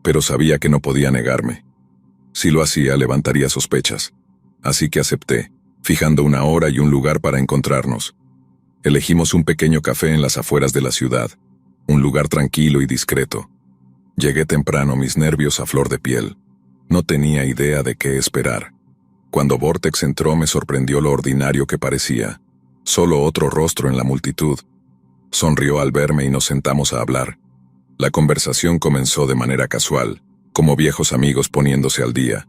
pero sabía que no podía negarme. Si lo hacía, levantaría sospechas. Así que acepté, fijando una hora y un lugar para encontrarnos. Elegimos un pequeño café en las afueras de la ciudad, un lugar tranquilo y discreto. Llegué temprano, mis nervios a flor de piel. No tenía idea de qué esperar. Cuando Vortex entró me sorprendió lo ordinario que parecía. Solo otro rostro en la multitud. Sonrió al verme y nos sentamos a hablar. La conversación comenzó de manera casual, como viejos amigos poniéndose al día.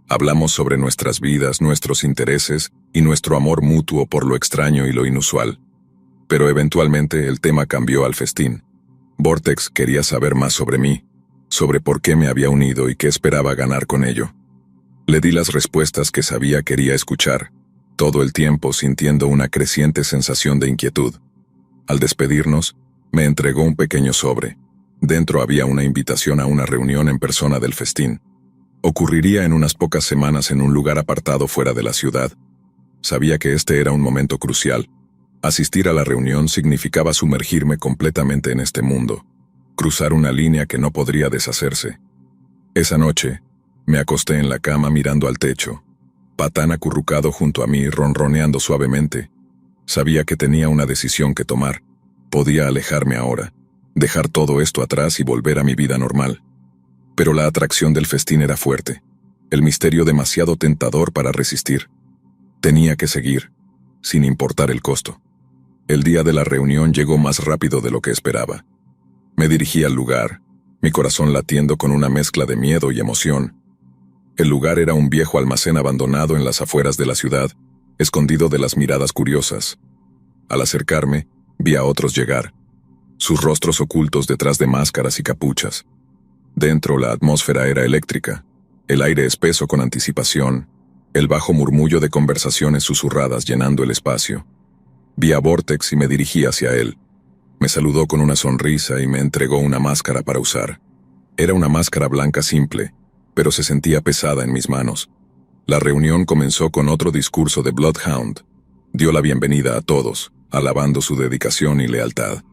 Hablamos sobre nuestras vidas, nuestros intereses y nuestro amor mutuo por lo extraño y lo inusual. Pero eventualmente el tema cambió al festín. Vortex quería saber más sobre mí, sobre por qué me había unido y qué esperaba ganar con ello. Le di las respuestas que sabía quería escuchar, todo el tiempo sintiendo una creciente sensación de inquietud. Al despedirnos, me entregó un pequeño sobre. Dentro había una invitación a una reunión en persona del festín. Ocurriría en unas pocas semanas en un lugar apartado fuera de la ciudad. Sabía que este era un momento crucial. Asistir a la reunión significaba sumergirme completamente en este mundo, cruzar una línea que no podría deshacerse. Esa noche, me acosté en la cama mirando al techo, Patán acurrucado junto a mí ronroneando suavemente. Sabía que tenía una decisión que tomar. Podía alejarme ahora, dejar todo esto atrás y volver a mi vida normal. Pero la atracción del festín era fuerte, el misterio demasiado tentador para resistir. Tenía que seguir, sin importar el costo. El día de la reunión llegó más rápido de lo que esperaba. Me dirigí al lugar, mi corazón latiendo con una mezcla de miedo y emoción. El lugar era un viejo almacén abandonado en las afueras de la ciudad, escondido de las miradas curiosas. Al acercarme, vi a otros llegar, sus rostros ocultos detrás de máscaras y capuchas. Dentro la atmósfera era eléctrica, el aire espeso con anticipación, el bajo murmullo de conversaciones susurradas llenando el espacio. Vi a Vortex y me dirigí hacia él. Me saludó con una sonrisa y me entregó una máscara para usar. Era una máscara blanca simple, pero se sentía pesada en mis manos. La reunión comenzó con otro discurso de Bloodhound. Dio la bienvenida a todos, alabando su dedicación y lealtad.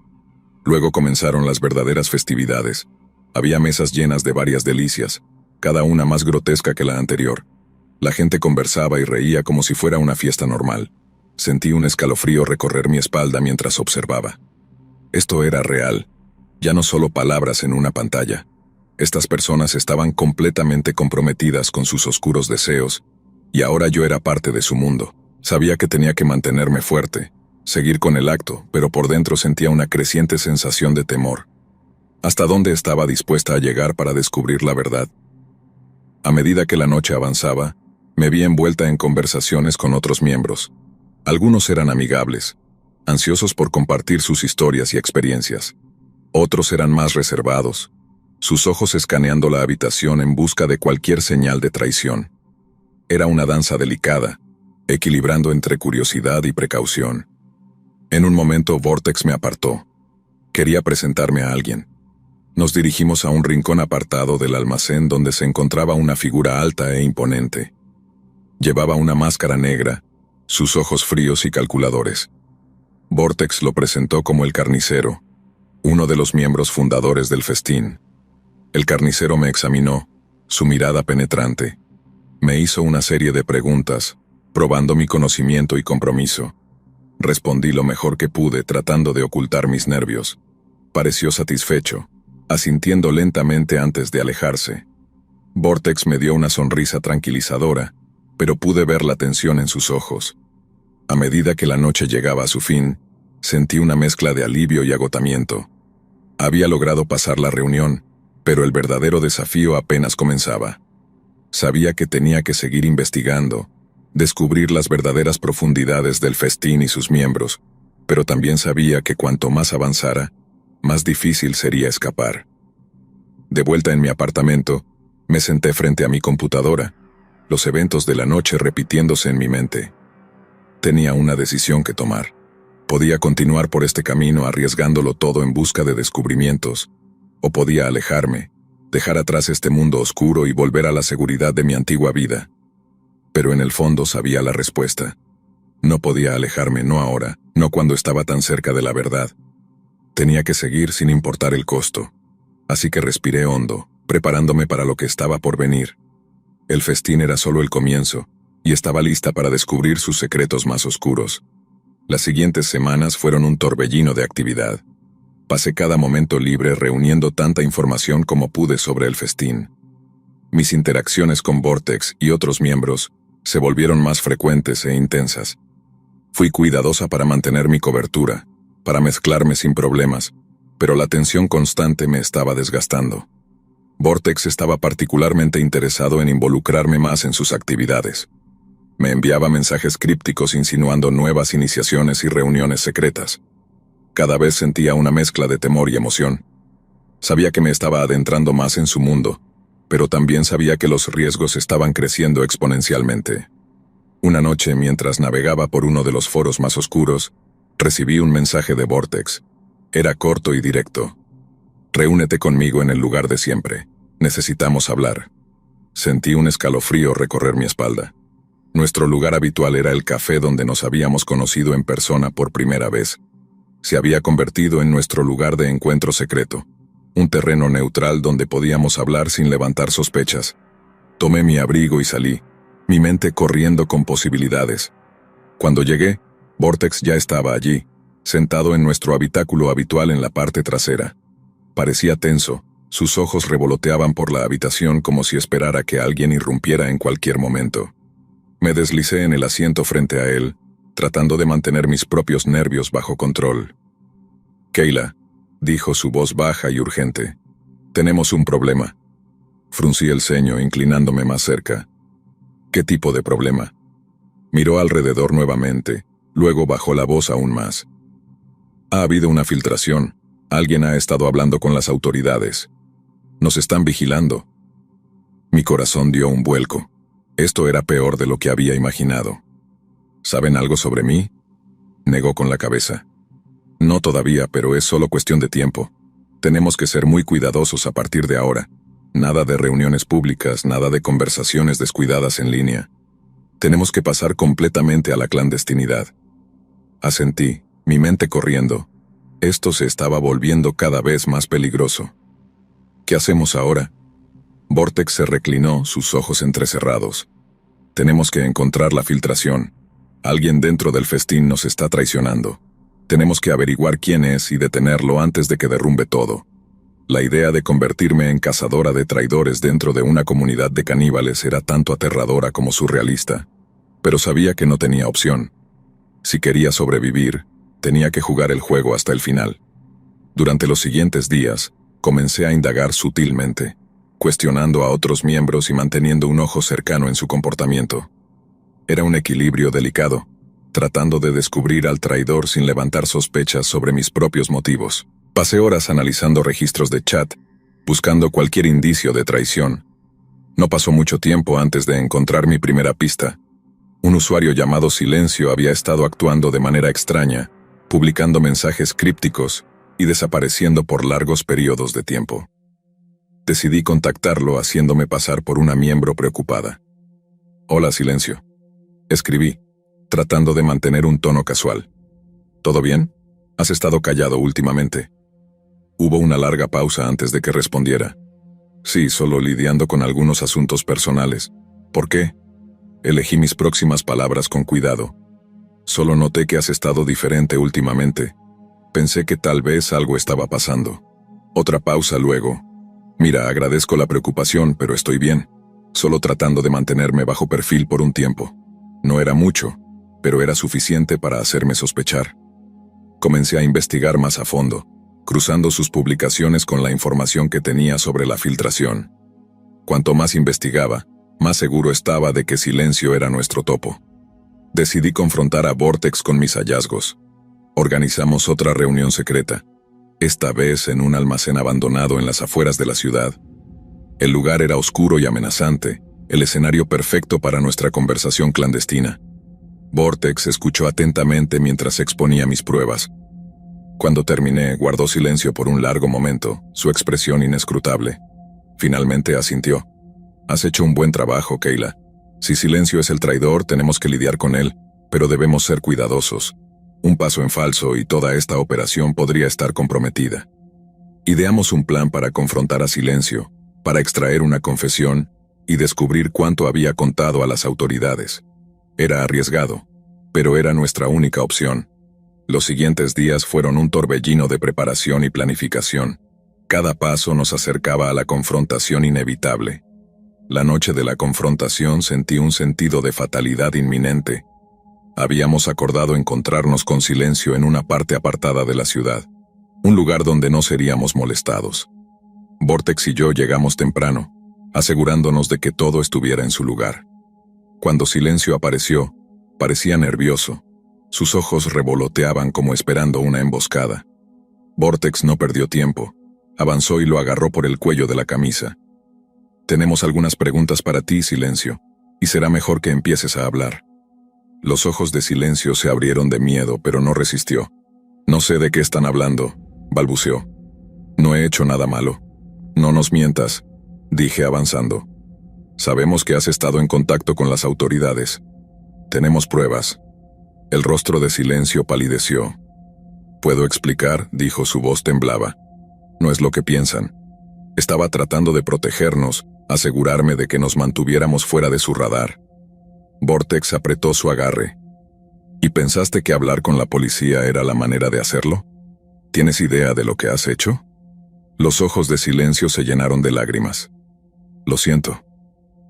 Luego comenzaron las verdaderas festividades. Había mesas llenas de varias delicias, cada una más grotesca que la anterior. La gente conversaba y reía como si fuera una fiesta normal. Sentí un escalofrío recorrer mi espalda mientras observaba. Esto era real, ya no solo palabras en una pantalla. Estas personas estaban completamente comprometidas con sus oscuros deseos, y ahora yo era parte de su mundo. Sabía que tenía que mantenerme fuerte, seguir con el acto, pero por dentro sentía una creciente sensación de temor. ¿Hasta dónde estaba dispuesta a llegar para descubrir la verdad? A medida que la noche avanzaba, me vi envuelta en conversaciones con otros miembros. Algunos eran amigables, ansiosos por compartir sus historias y experiencias. Otros eran más reservados, sus ojos escaneando la habitación en busca de cualquier señal de traición. Era una danza delicada, equilibrando entre curiosidad y precaución. En un momento Vortex me apartó. Quería presentarme a alguien. Nos dirigimos a un rincón apartado del almacén donde se encontraba una figura alta e imponente. Llevaba una máscara negra, sus ojos fríos y calculadores. Vortex lo presentó como el carnicero, uno de los miembros fundadores del festín. El carnicero me examinó, su mirada penetrante. Me hizo una serie de preguntas, probando mi conocimiento y compromiso. Respondí lo mejor que pude, tratando de ocultar mis nervios. Pareció satisfecho, asintiendo lentamente antes de alejarse. Vortex me dio una sonrisa tranquilizadora, pero pude ver la tensión en sus ojos. A medida que la noche llegaba a su fin, sentí una mezcla de alivio y agotamiento. Había logrado pasar la reunión, pero el verdadero desafío apenas comenzaba. Sabía que tenía que seguir investigando, descubrir las verdaderas profundidades del festín y sus miembros, pero también sabía que cuanto más avanzara, más difícil sería escapar. De vuelta en mi apartamento, me senté frente a mi computadora, los eventos de la noche repitiéndose en mi mente. Tenía una decisión que tomar. Podía continuar por este camino arriesgándolo todo en busca de descubrimientos, o podía alejarme, dejar atrás este mundo oscuro y volver a la seguridad de mi antigua vida. Pero en el fondo sabía la respuesta. No podía alejarme, no ahora, no cuando estaba tan cerca de la verdad. Tenía que seguir sin importar el costo. Así que respiré hondo, preparándome para lo que estaba por venir. El festín era solo el comienzo, y estaba lista para descubrir sus secretos más oscuros. Las siguientes semanas fueron un torbellino de actividad. Pasé cada momento libre reuniendo tanta información como pude sobre el festín. Mis interacciones con Vortex y otros miembros se volvieron más frecuentes e intensas. Fui cuidadosa para mantener mi cobertura, para mezclarme sin problemas, pero la tensión constante me estaba desgastando. Vortex estaba particularmente interesado en involucrarme más en sus actividades. Me enviaba mensajes crípticos insinuando nuevas iniciaciones y reuniones secretas. Cada vez sentía una mezcla de temor y emoción. Sabía que me estaba adentrando más en su mundo, pero también sabía que los riesgos estaban creciendo exponencialmente. Una noche, mientras navegaba por uno de los foros más oscuros, recibí un mensaje de Vortex. Era corto y directo. «Reúnete conmigo en el lugar de siempre. Necesitamos hablar». Sentí un escalofrío recorrer mi espalda. Nuestro lugar habitual era el café donde nos habíamos conocido en persona por primera vez. Se había convertido en nuestro lugar de encuentro secreto, un terreno neutral donde podíamos hablar sin levantar sospechas. Tomé mi abrigo y salí, mi mente corriendo con posibilidades. Cuando llegué, Vortex ya estaba allí, sentado en nuestro habitáculo habitual en la parte trasera. Parecía tenso, sus ojos revoloteaban por la habitación como si esperara que alguien irrumpiera en cualquier momento. Me deslicé en el asiento frente a él, tratando de mantener mis propios nervios bajo control. «Kayla», dijo su voz baja y urgente, «tenemos un problema». Fruncí el ceño, inclinándome más cerca. «¿Qué tipo de problema?». Miró alrededor nuevamente, luego bajó la voz aún más. «Ha habido una filtración. Alguien ha estado hablando con las autoridades. Nos están vigilando». Mi corazón dio un vuelco. Esto era peor de lo que había imaginado. «¿Saben algo sobre mí?», negó con la cabeza. «No todavía, pero es solo cuestión de tiempo. Tenemos que ser muy cuidadosos a partir de ahora. Nada de reuniones públicas, nada de conversaciones descuidadas en línea. Tenemos que pasar completamente a la clandestinidad». Asentí, mi mente corriendo. Esto se estaba volviendo cada vez más peligroso. «¿Qué hacemos ahora?». Vortex se reclinó, sus ojos entrecerrados. «Tenemos que encontrar la filtración. Alguien dentro del festín nos está traicionando. Tenemos que averiguar quién es y detenerlo antes de que derrumbe todo». La idea de convertirme en cazadora de traidores dentro de una comunidad de caníbales era tanto aterradora como surrealista. Pero sabía que no tenía opción. Si quería sobrevivir, tenía que jugar el juego hasta el final. Durante los siguientes días, comencé a indagar sutilmente, cuestionando a otros miembros y manteniendo un ojo cercano en su comportamiento. Era un equilibrio delicado, tratando de descubrir al traidor sin levantar sospechas sobre mis propios motivos. Pasé horas analizando registros de chat, buscando cualquier indicio de traición. No pasó mucho tiempo antes de encontrar mi primera pista. Un usuario llamado Silencio había estado actuando de manera extraña, publicando mensajes crípticos y desapareciendo por largos periodos de tiempo. Decidí contactarlo haciéndome pasar por una miembro preocupada. «Hola, Silencio», escribí, tratando de mantener un tono casual. «¿Todo bien? Has estado callado últimamente». Hubo una larga pausa antes de que respondiera. «Sí, solo lidiando con algunos asuntos personales». «¿Por qué?» Elegí mis próximas palabras con cuidado. «Solo noté que has estado diferente últimamente. Pensé que tal vez algo estaba pasando». Otra pausa luego. «Mira, agradezco la preocupación, pero estoy bien. Solo tratando de mantenerme bajo perfil por un tiempo. No era mucho, pero era suficiente para hacerme sospechar». Comencé a investigar más a fondo, cruzando sus publicaciones con la información que tenía sobre la filtración. Cuanto más investigaba, más seguro estaba de que Silencio era nuestro topo. Decidí confrontar a Vortex con mis hallazgos. Organizamos otra reunión secreta, esta vez en un almacén abandonado en las afueras de la ciudad. El lugar era oscuro y amenazante, el escenario perfecto para nuestra conversación clandestina. Vortex escuchó atentamente mientras exponía mis pruebas. Cuando terminé, guardó silencio por un largo momento, su expresión inescrutable. Finalmente asintió. «Has hecho un buen trabajo, Kayla. Si Silencio es el traidor, tenemos que lidiar con él, pero debemos ser cuidadosos. Un paso en falso y toda esta operación podría estar comprometida». Ideamos un plan para confrontar a Silencio, para extraer una confesión y descubrir cuánto había contado a las autoridades. Era arriesgado, pero era nuestra única opción. Los siguientes días fueron un torbellino de preparación y planificación. Cada paso nos acercaba a la confrontación inevitable. La noche de la confrontación sentí un sentido de fatalidad inminente. Habíamos acordado encontrarnos con Silencio en una parte apartada de la ciudad, un lugar donde no seríamos molestados. Vortex y yo llegamos temprano, asegurándonos de que todo estuviera en su lugar. Cuando Silencio apareció, parecía nervioso. Sus ojos revoloteaban como esperando una emboscada. Vortex no perdió tiempo. Avanzó y lo agarró por el cuello de la camisa. «Tenemos algunas preguntas para ti, Silencio, y será mejor que empieces a hablar». Los ojos de Silencio se abrieron de miedo, pero no resistió. «No sé de qué están hablando», balbuceó. «No he hecho nada malo». «No nos mientas», dije avanzando. «Sabemos que has estado en contacto con las autoridades. Tenemos pruebas». El rostro de Silencio palideció. «¿Puedo explicar?», dijo, su voz temblaba. «No es lo que piensan. Estaba tratando de protegernos, asegurarme de que nos mantuviéramos fuera de su radar». Vortex apretó su agarre. «¿Y pensaste que hablar con la policía era la manera de hacerlo? ¿Tienes idea de lo que has hecho?». Los ojos de Silencio se llenaron de lágrimas. «Lo siento.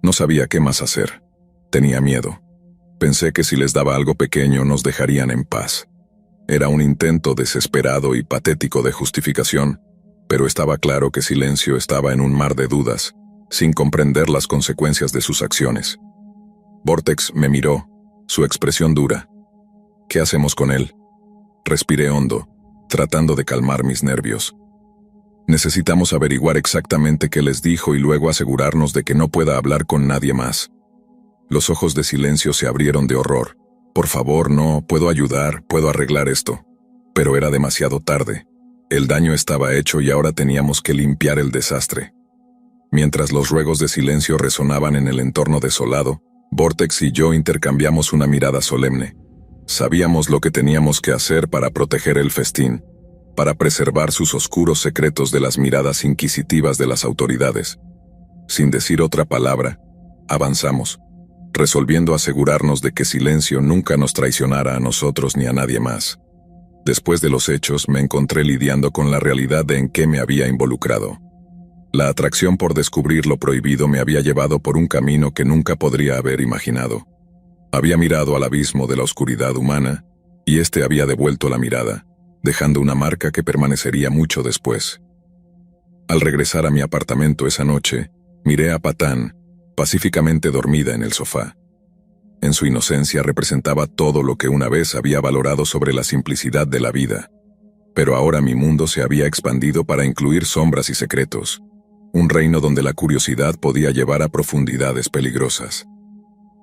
No sabía qué más hacer. Tenía miedo. Pensé que si les daba algo pequeño nos dejarían en paz». Era un intento desesperado y patético de justificación, pero estaba claro que Silencio estaba en un mar de dudas, sin comprender las consecuencias de sus acciones. Vortex me miró, su expresión dura. «¿Qué hacemos con él?». Respiré hondo, tratando de calmar mis nervios. «Necesitamos averiguar exactamente qué les dijo y luego asegurarnos de que no pueda hablar con nadie más». Los ojos de Silencio se abrieron de horror. «Por favor, no, puedo ayudar, puedo arreglar esto». Pero era demasiado tarde. El daño estaba hecho y ahora teníamos que limpiar el desastre. Mientras los ruegos de Silencio resonaban en el entorno desolado, Vortex y yo intercambiamos una mirada solemne. Sabíamos lo que teníamos que hacer para proteger el festín, para preservar sus oscuros secretos de las miradas inquisitivas de las autoridades. Sin decir otra palabra, avanzamos, resolviendo asegurarnos de que Silencio nunca nos traicionara a nosotros ni a nadie más. Después de los hechos, me encontré lidiando con la realidad de en qué me había involucrado. La atracción por descubrir lo prohibido me había llevado por un camino que nunca podría haber imaginado. Había mirado al abismo de la oscuridad humana, y éste había devuelto la mirada, dejando una marca que permanecería mucho después. Al regresar a mi apartamento esa noche, miré a Patán, pacíficamente dormida en el sofá. En su inocencia representaba todo lo que una vez había valorado sobre la simplicidad de la vida. Pero ahora mi mundo se había expandido para incluir sombras y secretos. un reino donde la curiosidad podía llevar a profundidades peligrosas.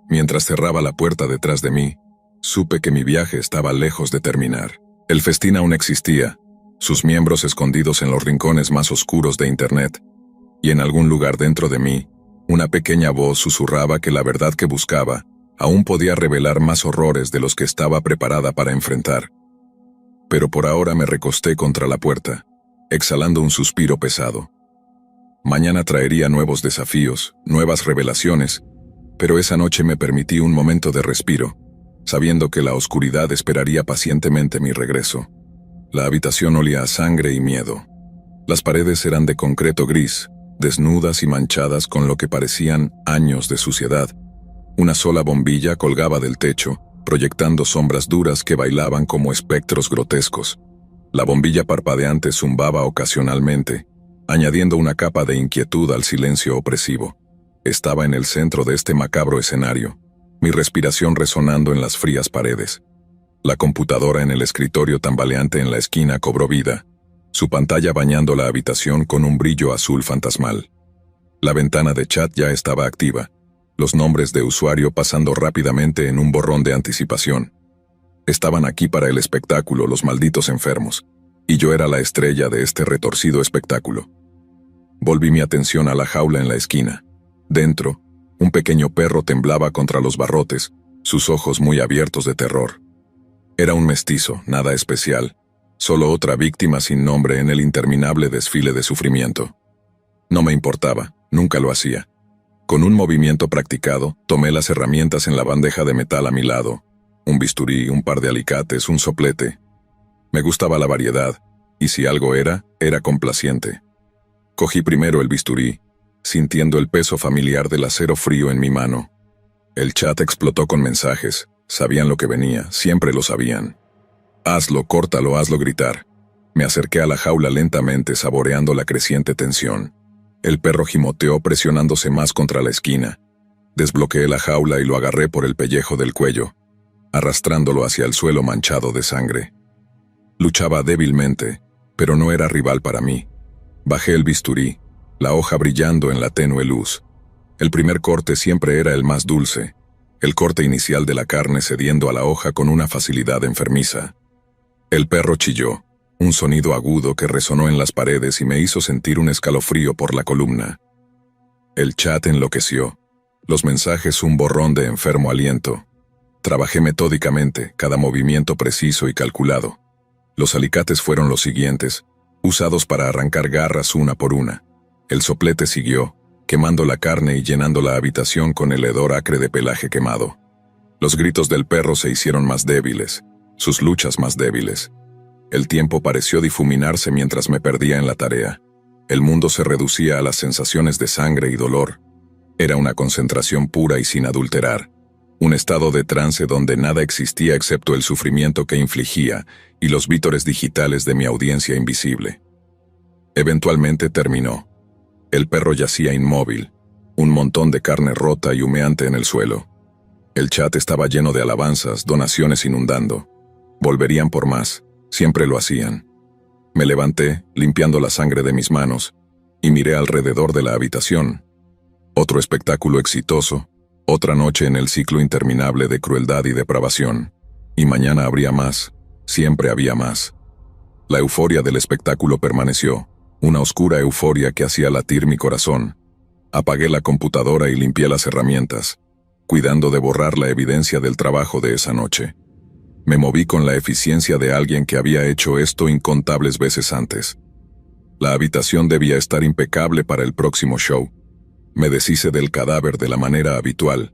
Mientras cerraba la puerta detrás de mí, supe que mi viaje estaba lejos de terminar. El festín aún existía, sus miembros escondidos en los rincones más oscuros de Internet, y en algún lugar dentro de mí, una pequeña voz susurraba que la verdad que buscaba aún podía revelar más horrores de los que estaba preparada para enfrentar. Pero por ahora me recosté contra la puerta, exhalando un suspiro pesado. Mañana traería nuevos desafíos, nuevas revelaciones, pero esa noche me permití un momento de respiro, sabiendo que la oscuridad esperaría pacientemente mi regreso. La habitación olía a sangre y miedo. Las paredes eran de concreto gris, desnudas y manchadas con lo que parecían años de suciedad. Una sola bombilla colgaba del techo, proyectando sombras duras que bailaban como espectros grotescos. La bombilla parpadeante zumbaba ocasionalmente, añadiendo una capa de inquietud al silencio opresivo. Estaba en el centro de este macabro escenario, mi respiración resonando en las frías paredes. La computadora en el escritorio tambaleante en la esquina cobró vida, su pantalla bañando la habitación con un brillo azul fantasmal. La ventana de chat ya estaba activa, los nombres de usuario pasando rápidamente en un borrón de anticipación. Estaban aquí para el espectáculo los malditos enfermos, y yo era la estrella de este retorcido espectáculo. Volví mi atención a la jaula en la esquina. Dentro, un pequeño perro temblaba contra los barrotes, sus ojos muy abiertos de terror. Era un mestizo, nada especial, solo otra víctima sin nombre en el interminable desfile de sufrimiento. No me importaba, nunca lo hacía. Con un movimiento practicado, tomé las herramientas en la bandeja de metal a mi lado, un bisturí, un par de alicates, un soplete. Me gustaba la variedad, y si algo era complaciente. Cogí primero el bisturí, sintiendo el peso familiar del acero frío en mi mano. El chat explotó con mensajes, sabían lo que venía, siempre lo sabían. Hazlo, córtalo, hazlo gritar. Me acerqué a la jaula lentamente, saboreando la creciente tensión. El perro gimoteó presionándose más contra la esquina. Desbloqueé la jaula y lo agarré por el pellejo del cuello, arrastrándolo hacia el suelo manchado de sangre. Luchaba débilmente, pero no era rival para mí. Bajé el bisturí, la hoja brillando en la tenue luz. El primer corte siempre era el más dulce, el corte inicial de la carne cediendo a la hoja con una facilidad enfermiza. El perro chilló, un sonido agudo que resonó en las paredes y me hizo sentir un escalofrío por la columna. El chat enloqueció, los mensajes un borrón de enfermo aliento. Trabajé metódicamente, cada movimiento preciso y calculado. Los alicates fueron los siguientes, usados para arrancar garras una por una. El soplete siguió, quemando la carne y llenando la habitación con el hedor acre de pelaje quemado. Los gritos del perro se hicieron más débiles, sus luchas más débiles. El tiempo pareció difuminarse mientras me perdía en la tarea. El mundo se reducía a las sensaciones de sangre y dolor. Era una concentración pura y sin adulterar. Un estado de trance donde nada existía excepto el sufrimiento que infligía y los vítores digitales de mi audiencia invisible. Eventualmente terminó. El perro yacía inmóvil, un montón de carne rota y humeante en el suelo. El chat estaba lleno de alabanzas, donaciones inundando. Volverían por más, siempre lo hacían. Me levanté, limpiando la sangre de mis manos, y miré alrededor de la habitación. Otro espectáculo exitoso, otra noche en el ciclo interminable de crueldad y depravación. Y mañana habría más, siempre había más. La euforia del espectáculo permaneció, una oscura euforia que hacía latir mi corazón. Apagué la computadora y limpié las herramientas, cuidando de borrar la evidencia del trabajo de esa noche. Me moví con la eficiencia de alguien que había hecho esto incontables veces antes. La habitación debía estar impecable para el próximo show. Me deshice del cadáver de la manera habitual,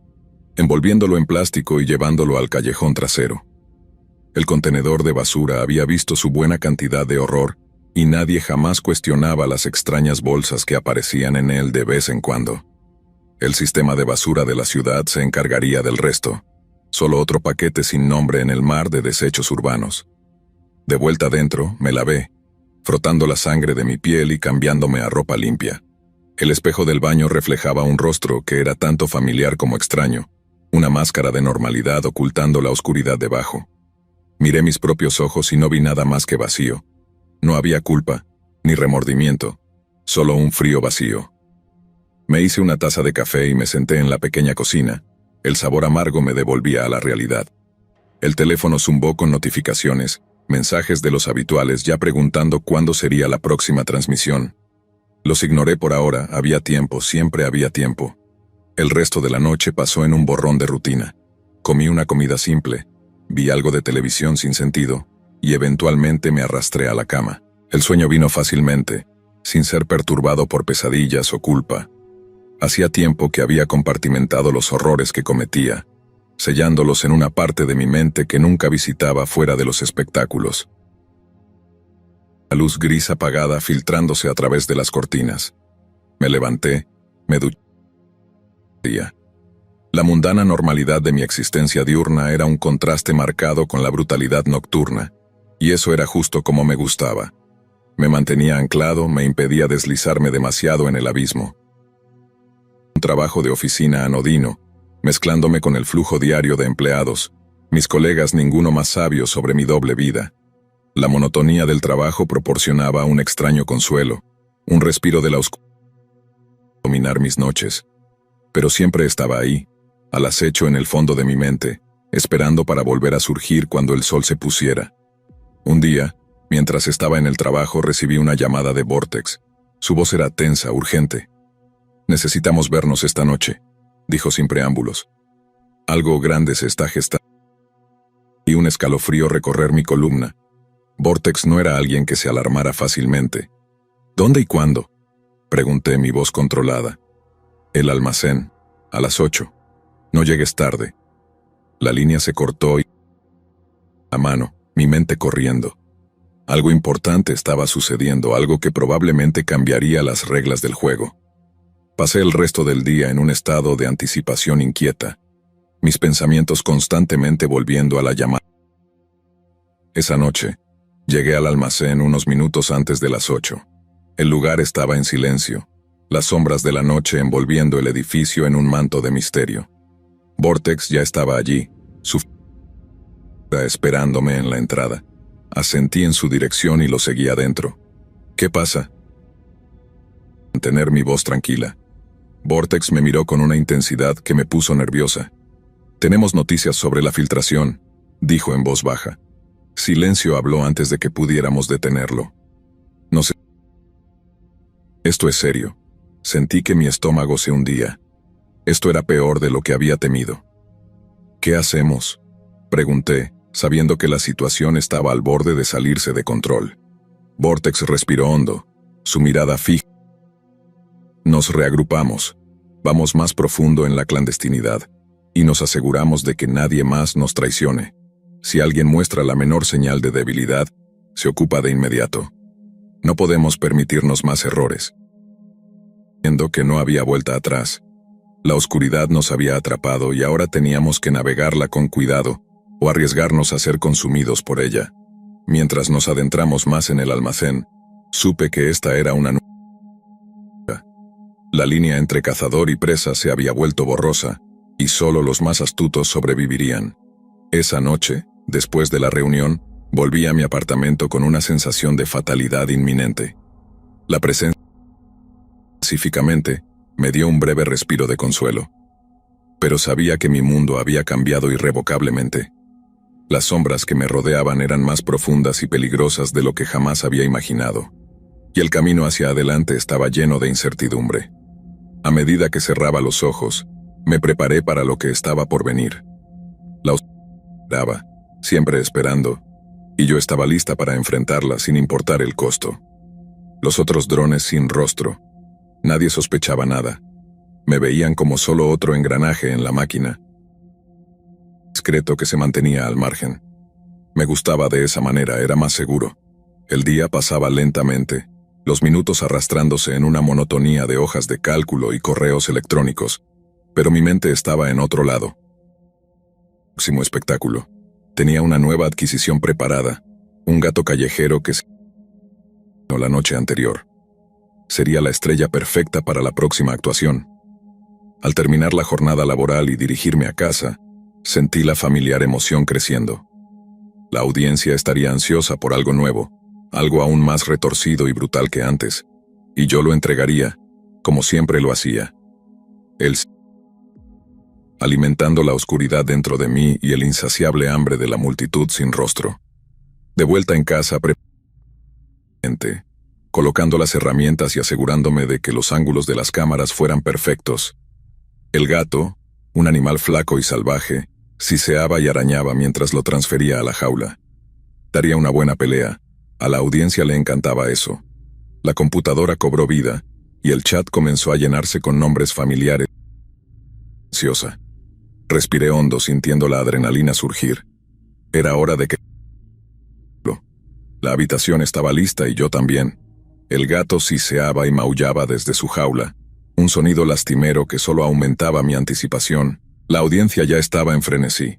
envolviéndolo en plástico y llevándolo al callejón trasero. El contenedor de basura había visto su buena cantidad de horror, y nadie jamás cuestionaba las extrañas bolsas que aparecían en él de vez en cuando. El sistema de basura de la ciudad se encargaría del resto. Solo otro paquete sin nombre en el mar de desechos urbanos. De vuelta adentro, me lavé, frotando la sangre de mi piel y cambiándome a ropa limpia. El espejo del baño reflejaba un rostro que era tanto familiar como extraño, una máscara de normalidad ocultando la oscuridad debajo. Miré mis propios ojos y no vi nada más que vacío. No había culpa, ni remordimiento, solo un frío vacío. Me hice una taza de café y me senté en la pequeña cocina. El sabor amargo me devolvía a la realidad. El teléfono zumbó con notificaciones, mensajes de los habituales ya preguntando cuándo sería la próxima transmisión. Los ignoré por ahora, había tiempo, siempre había tiempo. El resto de la noche pasó en un borrón de rutina. Comí una comida simple, vi algo de televisión sin sentido, y eventualmente me arrastré a la cama. El sueño vino fácilmente, sin ser perturbado por pesadillas o culpa. Hacía tiempo que había compartimentado los horrores que cometía, sellándolos en una parte de mi mente que nunca visitaba fuera de los espectáculos. La luz gris apagada filtrándose a través de las cortinas. Me levanté, me duché. La mundana normalidad de mi existencia diurna era un contraste marcado con la brutalidad nocturna, y eso era justo como me gustaba. Me mantenía anclado, me impedía deslizarme demasiado en el abismo. Un trabajo de oficina anodino, mezclándome con el flujo diario de empleados, mis colegas ninguno más sabio sobre mi doble vida. La monotonía del trabajo proporcionaba un extraño consuelo, un respiro de la oscuridad dominar mis noches. Pero siempre estaba ahí, al acecho en el fondo de mi mente, esperando para volver a surgir cuando el sol se pusiera. Un día, mientras estaba en el trabajo, recibí una llamada de Vortex. Su voz era tensa, urgente. «Necesitamos vernos esta noche», dijo sin preámbulos. «Algo grande se está gestando». Y un escalofrío recorrer mi columna. Vortex no era alguien que se alarmara fácilmente. «¿Dónde y cuándo?», pregunté, mi voz controlada. «El almacén, a las 8. No llegues tarde». La línea se cortó y... a mano, mi mente corriendo. Algo importante estaba sucediendo, algo que probablemente cambiaría las reglas del juego. Pasé el resto del día en un estado de anticipación inquieta, mis pensamientos constantemente volviendo a la llamada. Esa noche, llegué al almacén unos minutos antes de las 8. El lugar estaba en silencio, las sombras de la noche envolviendo el edificio en un manto de misterio. Vortex ya estaba allí, su esperándome en la entrada. Asentí en su dirección y lo seguí adentro. «¿Qué pasa?», mantener mi voz tranquila. Vortex me miró con una intensidad que me puso nerviosa. «Tenemos noticias sobre la filtración», dijo en voz baja. Silencio habló antes de que pudiéramos detenerlo. «No sé». «Esto es serio». Sentí que mi estómago se hundía. Esto era peor de lo que había temido. «¿Qué hacemos?», pregunté, sabiendo que la situación estaba al borde de salirse de control. Vortex respiró hondo, su mirada fija. «Nos reagrupamos, vamos más profundo en la clandestinidad, y nos aseguramos de que nadie más nos traicione. Si alguien muestra la menor señal de debilidad, se ocupa de inmediato. No podemos permitirnos más errores». Viendo que no había vuelta atrás. La oscuridad nos había atrapado y ahora teníamos que navegarla con cuidado, o arriesgarnos a ser consumidos por ella. Mientras nos adentramos más en el almacén, supe que esta era una nueva. La línea entre cazador y presa se había vuelto borrosa, y solo los más astutos sobrevivirían. Esa noche, después de la reunión, volví a mi apartamento con una sensación de fatalidad inminente. La presencia específicamente, me dio un breve respiro de consuelo. Pero sabía que mi mundo había cambiado irrevocablemente. Las sombras que me rodeaban eran más profundas y peligrosas de lo que jamás había imaginado, y el camino hacia adelante estaba lleno de incertidumbre. A medida que cerraba los ojos, me preparé para lo que estaba por venir. La oscuridad, siempre esperando, y yo estaba lista para enfrentarla sin importar el costo. Los otros drones sin rostro. Nadie sospechaba nada. Me veían como solo otro engranaje en la máquina. Discreto que se mantenía al margen. Me gustaba de esa manera, era más seguro. El día pasaba lentamente, los minutos arrastrándose en una monotonía de hojas de cálculo y correos electrónicos, pero mi mente estaba en otro lado. Próximo espectáculo. Tenía una nueva adquisición preparada, un gato callejero que se... la noche anterior. Sería la estrella perfecta para la próxima actuación. Al terminar la jornada laboral y dirigirme a casa, sentí la familiar emoción creciendo. La audiencia estaría ansiosa por algo nuevo, algo aún más retorcido y brutal que antes, y yo lo entregaría, como siempre lo hacía. Él, alimentando la oscuridad dentro de mí y el insaciable hambre de la multitud sin rostro. De vuelta en casa, colocando las herramientas y asegurándome de que los ángulos de las cámaras fueran perfectos. El gato, un animal flaco y salvaje, siseaba y arañaba mientras lo transfería a la jaula. Daría una buena pelea. A la audiencia le encantaba eso. La computadora cobró vida, y el chat comenzó a llenarse con nombres familiares. Ansiosa. Respiré hondo sintiendo la adrenalina surgir. Era hora de que... La habitación estaba lista y yo también. El gato siseaba y maullaba desde su jaula, un sonido lastimero que solo aumentaba mi anticipación. La audiencia ya estaba en frenesí.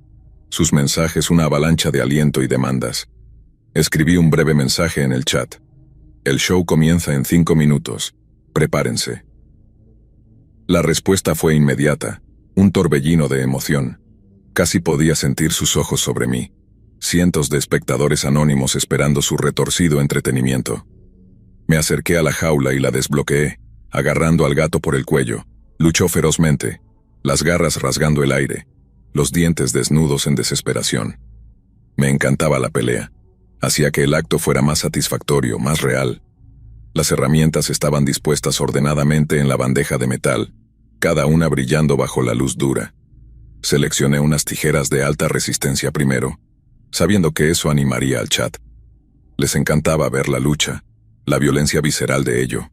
Sus mensajes una avalancha de aliento y demandas. Escribí un breve mensaje en el chat. El show comienza en 5 minutos. Prepárense. La respuesta fue inmediata, un torbellino de emoción. Casi podía sentir sus ojos sobre mí. Cientos de espectadores anónimos esperando su retorcido entretenimiento. Me acerqué a la jaula y la desbloqueé, agarrando al gato por el cuello. Luchó ferozmente, las garras rasgando el aire, los dientes desnudos en desesperación. Me encantaba la pelea. Hacía que el acto fuera más satisfactorio, más real. Las herramientas estaban dispuestas ordenadamente en la bandeja de metal, cada una brillando bajo la luz dura. Seleccioné unas tijeras de alta resistencia primero, sabiendo que eso animaría al chat. Les encantaba ver la lucha, la violencia visceral de ello.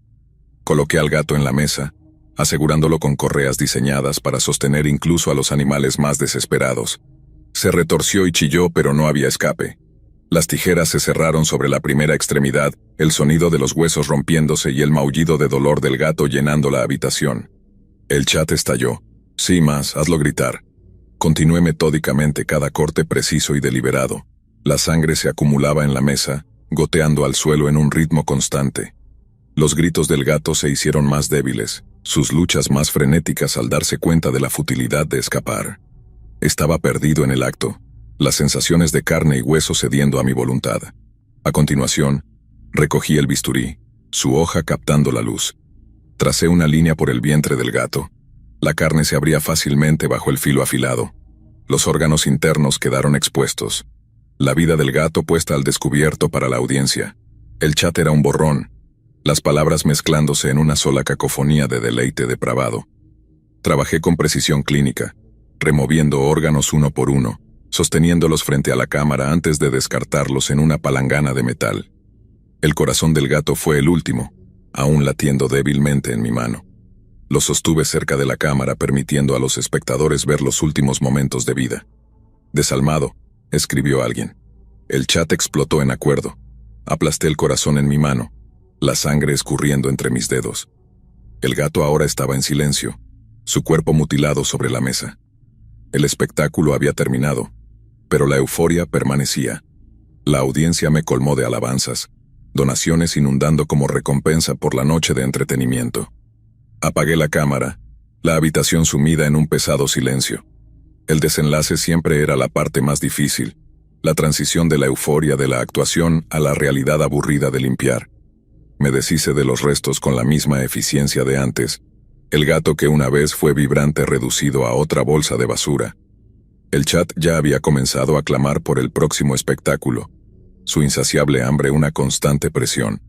Coloqué al gato en la mesa, asegurándolo con correas diseñadas para sostener incluso a los animales más desesperados. Se retorció y chilló, pero no había escape. Las tijeras se cerraron sobre la primera extremidad, el sonido de los huesos rompiéndose y el maullido de dolor del gato llenando la habitación. El chat estalló. Sí, más, hazlo gritar. Continué metódicamente cada corte preciso y deliberado. La sangre se acumulaba en la mesa, goteando al suelo en un ritmo constante. Los gritos del gato se hicieron más débiles, sus luchas más frenéticas al darse cuenta de la futilidad de escapar. Estaba perdido en el acto, las sensaciones de carne y hueso cediendo a mi voluntad. A continuación, recogí el bisturí, su hoja captando la luz. Tracé una línea por el vientre del gato. La carne se abría fácilmente bajo el filo afilado. Los órganos internos quedaron expuestos. La vida del gato puesta al descubierto para la audiencia. El chat era un borrón, las palabras mezclándose en una sola cacofonía de deleite depravado. Trabajé con precisión clínica, removiendo órganos uno por uno, sosteniéndolos frente a la cámara antes de descartarlos en una palangana de metal. El corazón del gato fue el último, aún latiendo débilmente en mi mano. Lo sostuve cerca de la cámara permitiendo a los espectadores ver los últimos momentos de vida. Desalmado, escribió alguien. El chat explotó en acuerdo. Aplasté el corazón en mi mano, la sangre escurriendo entre mis dedos. El gato ahora estaba en silencio, su cuerpo mutilado sobre la mesa. El espectáculo había terminado, pero la euforia permanecía. La audiencia me colmó de alabanzas, donaciones inundando como recompensa por la noche de entretenimiento. Apagué la cámara, la habitación sumida en un pesado silencio. El desenlace siempre era la parte más difícil, la transición de la euforia de la actuación a la realidad aburrida de limpiar. Me deshice de los restos con la misma eficiencia de antes, el gato que una vez fue vibrante reducido a otra bolsa de basura. El chat ya había comenzado a clamar por el próximo espectáculo, su insaciable hambre una constante presión.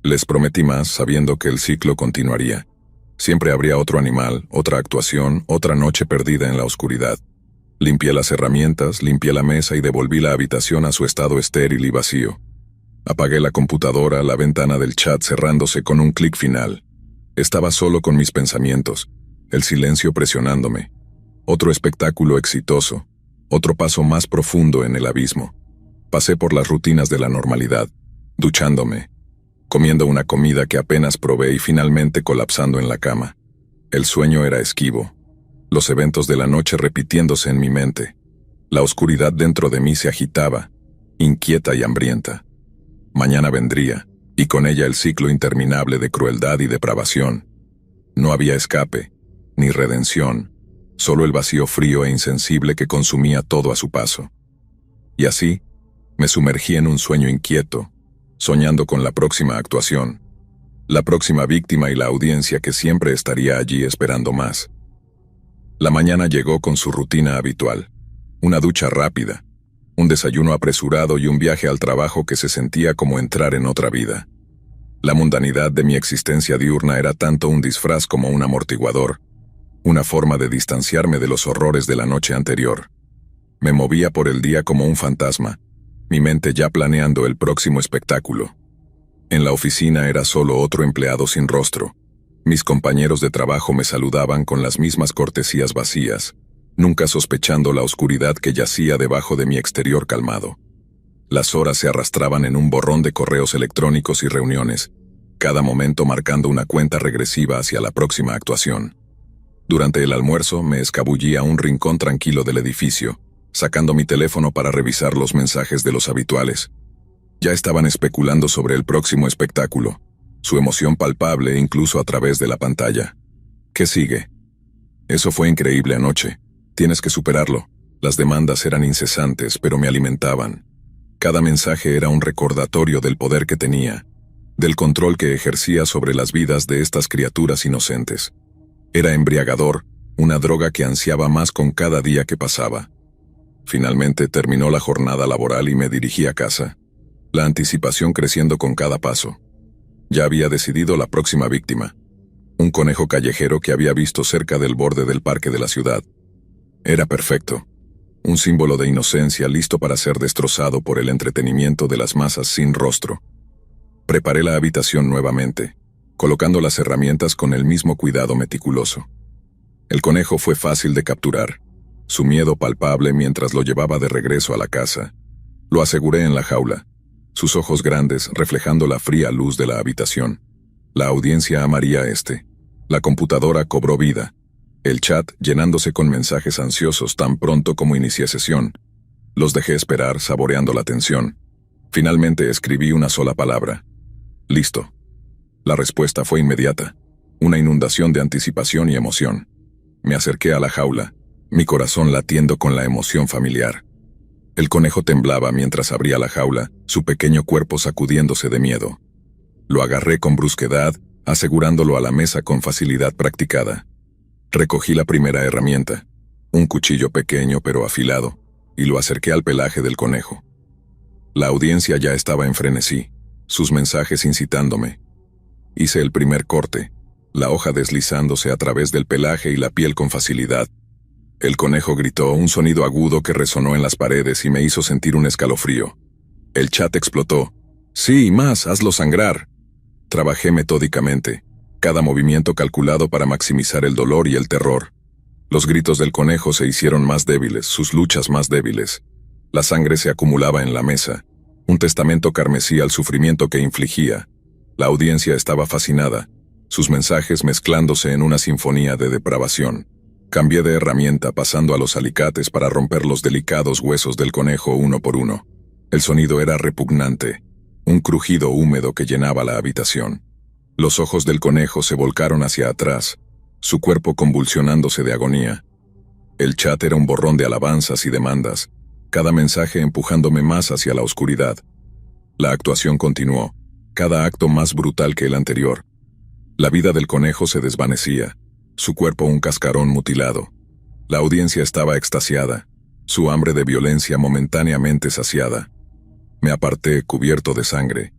Les prometí más sabiendo que el ciclo continuaría. Siempre habría otro animal, otra actuación, otra noche perdida en la oscuridad. Limpié las herramientas, limpié la mesa y devolví la habitación a su estado estéril y vacío. Apagué la computadora, la ventana del chat cerrándose con un clic final. Estaba solo con mis pensamientos, el silencio presionándome. Otro espectáculo exitoso, otro paso más profundo en el abismo. Pasé por las rutinas de la normalidad, duchándome, comiendo una comida que apenas probé y finalmente colapsando en la cama. El sueño era esquivo, los eventos de la noche repitiéndose en mi mente. La oscuridad dentro de mí se agitaba, inquieta y hambrienta. Mañana vendría, y con ella el ciclo interminable de crueldad y depravación. No había escape, ni redención, solo el vacío frío e insensible que consumía todo a su paso. Y así, me sumergí en un sueño inquieto, soñando con la próxima actuación. La próxima víctima y la audiencia que siempre estaría allí esperando más. La mañana llegó con su rutina habitual. Una ducha rápida, un desayuno apresurado y un viaje al trabajo que se sentía como entrar en otra vida. La mundanidad de mi existencia diurna era tanto un disfraz como un amortiguador, una forma de distanciarme de los horrores de la noche anterior. Me movía por el día como un fantasma, mi mente ya planeando el próximo espectáculo. En la oficina era solo otro empleado sin rostro. Mis compañeros de trabajo me saludaban con las mismas cortesías vacías, nunca sospechando la oscuridad que yacía debajo de mi exterior calmado. Las horas se arrastraban en un borrón de correos electrónicos y reuniones, cada momento marcando una cuenta regresiva hacia la próxima actuación. Durante el almuerzo me escabullí a un rincón tranquilo del edificio, sacando mi teléfono para revisar los mensajes de los habituales. Ya estaban especulando sobre el próximo espectáculo, su emoción palpable incluso a través de la pantalla. ¿Qué sigue? Eso fue increíble anoche. Tienes que superarlo. Las demandas eran incesantes, pero me alimentaban. Cada mensaje era un recordatorio del poder que tenía, del control que ejercía sobre las vidas de estas criaturas inocentes. Era embriagador, una droga que ansiaba más con cada día que pasaba. Finalmente terminó la jornada laboral y me dirigí a casa, la anticipación creciendo con cada paso. Ya había decidido la próxima víctima, un conejo callejero que había visto cerca del borde del parque de la ciudad. Era perfecto, un símbolo de inocencia listo para ser destrozado por el entretenimiento de las masas sin rostro. Preparé la habitación nuevamente, colocando las herramientas con el mismo cuidado meticuloso. El conejo fue fácil de capturar, su miedo palpable mientras lo llevaba de regreso a la casa. Lo aseguré en la jaula, sus ojos grandes reflejando la fría luz de la habitación. La audiencia amaría La computadora cobró vida, el chat llenándose con mensajes ansiosos tan pronto como inicié sesión. Los dejé esperar, saboreando la tensión. Finalmente escribí una sola palabra. Listo. La respuesta fue inmediata, una inundación de anticipación y emoción. Me acerqué a la jaula, mi corazón latiendo con la emoción familiar. El conejo temblaba mientras abría la jaula, su pequeño cuerpo sacudiéndose de miedo. Lo agarré con brusquedad, asegurándolo a la mesa con facilidad practicada. Recogí la primera herramienta, un cuchillo pequeño pero afilado, y lo acerqué al pelaje del conejo. La audiencia ya estaba en frenesí, sus mensajes incitándome. Hice el primer corte, la hoja deslizándose a través del pelaje y la piel con facilidad. El conejo gritó, un sonido agudo que resonó en las paredes y me hizo sentir un escalofrío. El chat explotó. Sí, más, hazlo sangrar. Trabajé metódicamente, cada movimiento calculado para maximizar el dolor y el terror. Los gritos del conejo se hicieron más débiles, sus luchas más débiles. La sangre se acumulaba en la mesa, un testamento carmesí al sufrimiento que infligía. La audiencia estaba fascinada, sus mensajes mezclándose en una sinfonía de depravación. Cambié de herramienta pasando a los alicates para romper los delicados huesos del conejo uno por uno. El sonido era repugnante, un crujido húmedo que llenaba la habitación. Los ojos del conejo se volcaron hacia atrás, su cuerpo convulsionándose de agonía. El chat era un borrón de alabanzas y demandas, cada mensaje empujándome más hacia la oscuridad. La actuación continuó, cada acto más brutal que el anterior. La vida del conejo se desvanecía, su cuerpo un cascarón mutilado. La audiencia estaba extasiada, su hambre de violencia momentáneamente saciada. Me aparté cubierto de sangre,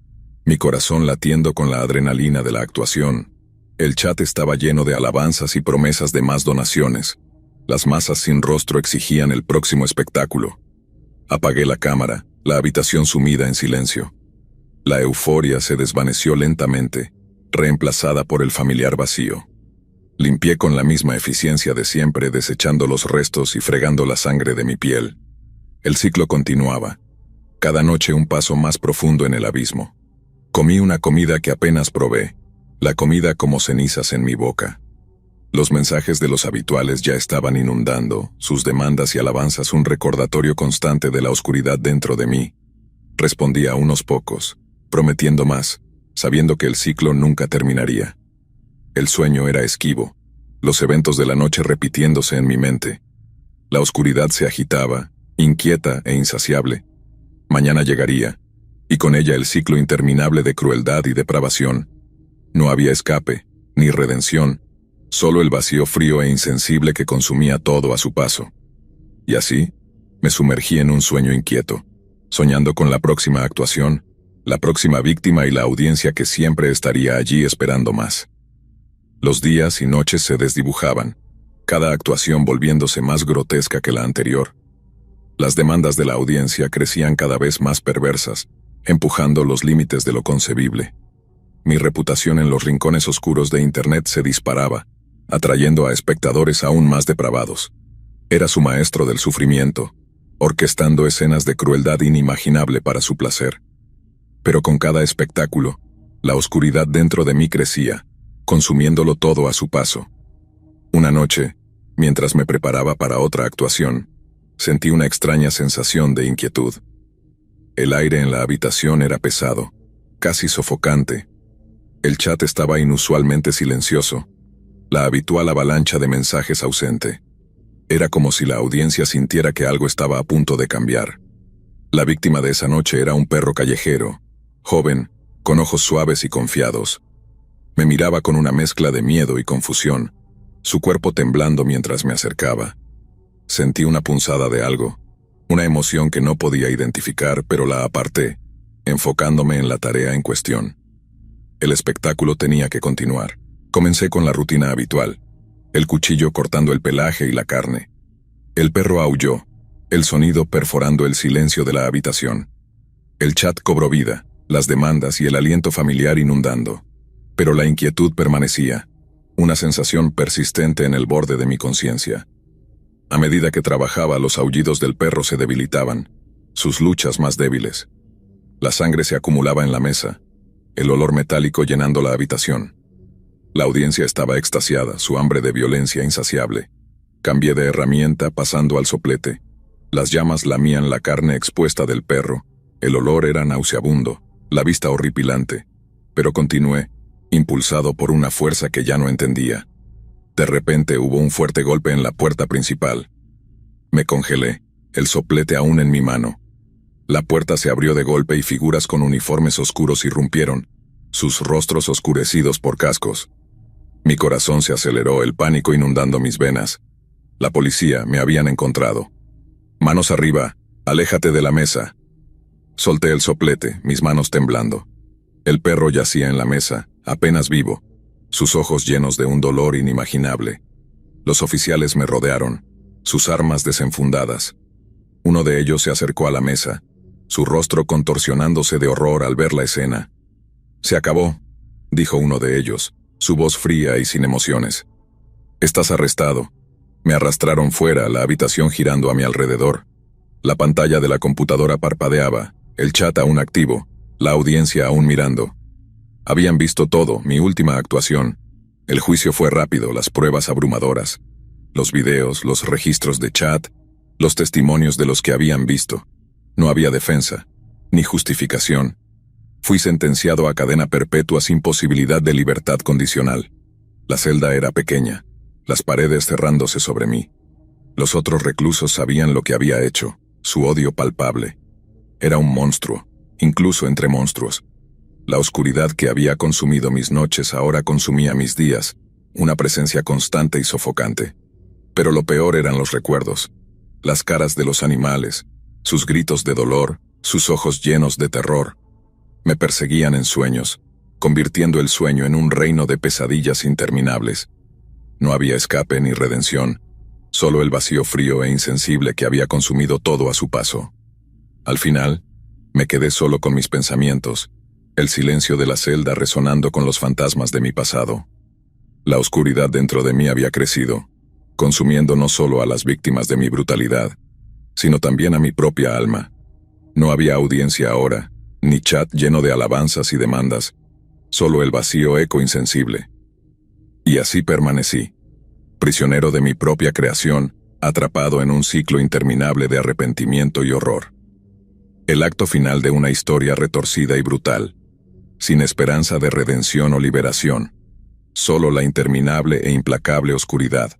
mi corazón latiendo con la adrenalina de la actuación. El chat estaba lleno de alabanzas y promesas de más donaciones. Las masas sin rostro exigían el próximo espectáculo. Apagué la cámara, la habitación sumida en silencio. La euforia se desvaneció lentamente, reemplazada por el familiar vacío. Limpié con la misma eficiencia de siempre, desechando los restos y fregando la sangre de mi piel. El ciclo continuaba, cada noche un paso más profundo en el abismo. Comí una comida que apenas probé, la comida como cenizas en mi boca. Los mensajes de los habituales ya estaban inundando, sus demandas y alabanzas un recordatorio constante de la oscuridad dentro de mí. Respondí a unos pocos, prometiendo más, sabiendo que el ciclo nunca terminaría. El sueño era esquivo, los eventos de la noche repitiéndose en mi mente. La oscuridad se agitaba, inquieta e insaciable. Mañana llegaría, y con ella el ciclo interminable de crueldad y depravación. No había escape, ni redención, solo el vacío frío e insensible que consumía todo a su paso. Y así, me sumergí en un sueño inquieto, soñando con la próxima actuación, la próxima víctima y la audiencia que siempre estaría allí esperando más. Los días y noches se desdibujaban, cada actuación volviéndose más grotesca que la anterior. Las demandas de la audiencia crecían cada vez más perversas, empujando los límites de lo concebible. Mi reputación en los rincones oscuros de Internet se disparaba, atrayendo a espectadores aún más depravados. Era su maestro del sufrimiento, orquestando escenas de crueldad inimaginable para su placer. Pero con cada espectáculo, la oscuridad dentro de mí crecía, consumiéndolo todo a su paso. Una noche, mientras me preparaba para otra actuación, sentí una extraña sensación de inquietud. El aire en la habitación era pesado, casi sofocante. El chat estaba inusualmente silencioso, la habitual avalancha de mensajes ausente. Era como si la audiencia sintiera que algo estaba a punto de cambiar. La víctima de esa noche era un perro callejero, joven, con ojos suaves y confiados. Me miraba con una mezcla de miedo y confusión, su cuerpo temblando mientras me acercaba. Sentí una punzada de algo, una emoción que no podía identificar, pero la aparté, enfocándome en la tarea en cuestión. El espectáculo tenía que continuar. Comencé con la rutina habitual, el cuchillo cortando el pelaje y la carne. El perro aulló, el sonido perforando el silencio de la habitación. El chat cobró vida, las demandas y el aliento familiar inundando. Pero la inquietud permanecía, una sensación persistente en el borde de mi conciencia. A medida que trabajaba, los aullidos del perro se debilitaban, sus luchas más débiles. La sangre se acumulaba en la mesa, el olor metálico llenando la habitación. La audiencia estaba extasiada, su hambre de violencia insaciable. Cambié de herramienta pasando al soplete. Las llamas lamían la carne expuesta del perro, el olor era nauseabundo, la vista horripilante. Pero continué, impulsado por una fuerza que ya no entendía. De repente hubo un fuerte golpe en la puerta principal. Me congelé, el soplete aún en mi mano. La puerta se abrió de golpe y figuras con uniformes oscuros irrumpieron, sus rostros oscurecidos por cascos. Mi corazón se aceleró, el pánico inundando mis venas. La policía, me habían encontrado. Manos arriba, aléjate de la mesa. Solté el soplete, mis manos temblando. El perro yacía en la mesa, apenas vivo, sus ojos llenos de un dolor inimaginable. Los oficiales me rodearon, sus armas desenfundadas. Uno de ellos se acercó a la mesa, su rostro contorsionándose de horror al ver la escena. «Se acabó», dijo uno de ellos, su voz fría y sin emociones. «Estás arrestado». Me arrastraron fuera, la habitación girando a mi alrededor. La pantalla de la computadora parpadeaba, el chat aún activo, la audiencia aún mirando. Habían visto todo, mi última actuación. El juicio fue rápido, las pruebas abrumadoras. Los videos, los registros de chat, los testimonios de los que habían visto. No había defensa, ni justificación. Fui sentenciado a cadena perpetua sin posibilidad de libertad condicional. La celda era pequeña, las paredes cerrándose sobre mí. Los otros reclusos sabían lo que había hecho, su odio palpable. Era un monstruo, incluso entre monstruos. La oscuridad que había consumido mis noches ahora consumía mis días, una presencia constante y sofocante. Pero lo peor eran los recuerdos, las caras de los animales, sus gritos de dolor, sus ojos llenos de terror. Me perseguían en sueños, convirtiendo el sueño en un reino de pesadillas interminables. No había escape ni redención, solo el vacío frío e insensible que había consumido todo a su paso. Al final, me quedé solo con mis pensamientos, el silencio de la celda resonando con los fantasmas de mi pasado. La oscuridad dentro de mí había crecido, consumiendo no solo a las víctimas de mi brutalidad, sino también a mi propia alma. No había audiencia ahora, ni chat lleno de alabanzas y demandas, solo el vacío eco insensible. Y así permanecí, prisionero de mi propia creación, atrapado en un ciclo interminable de arrepentimiento y horror. El acto final de una historia retorcida y brutal, sin esperanza de redención o liberación, solo la interminable e implacable oscuridad.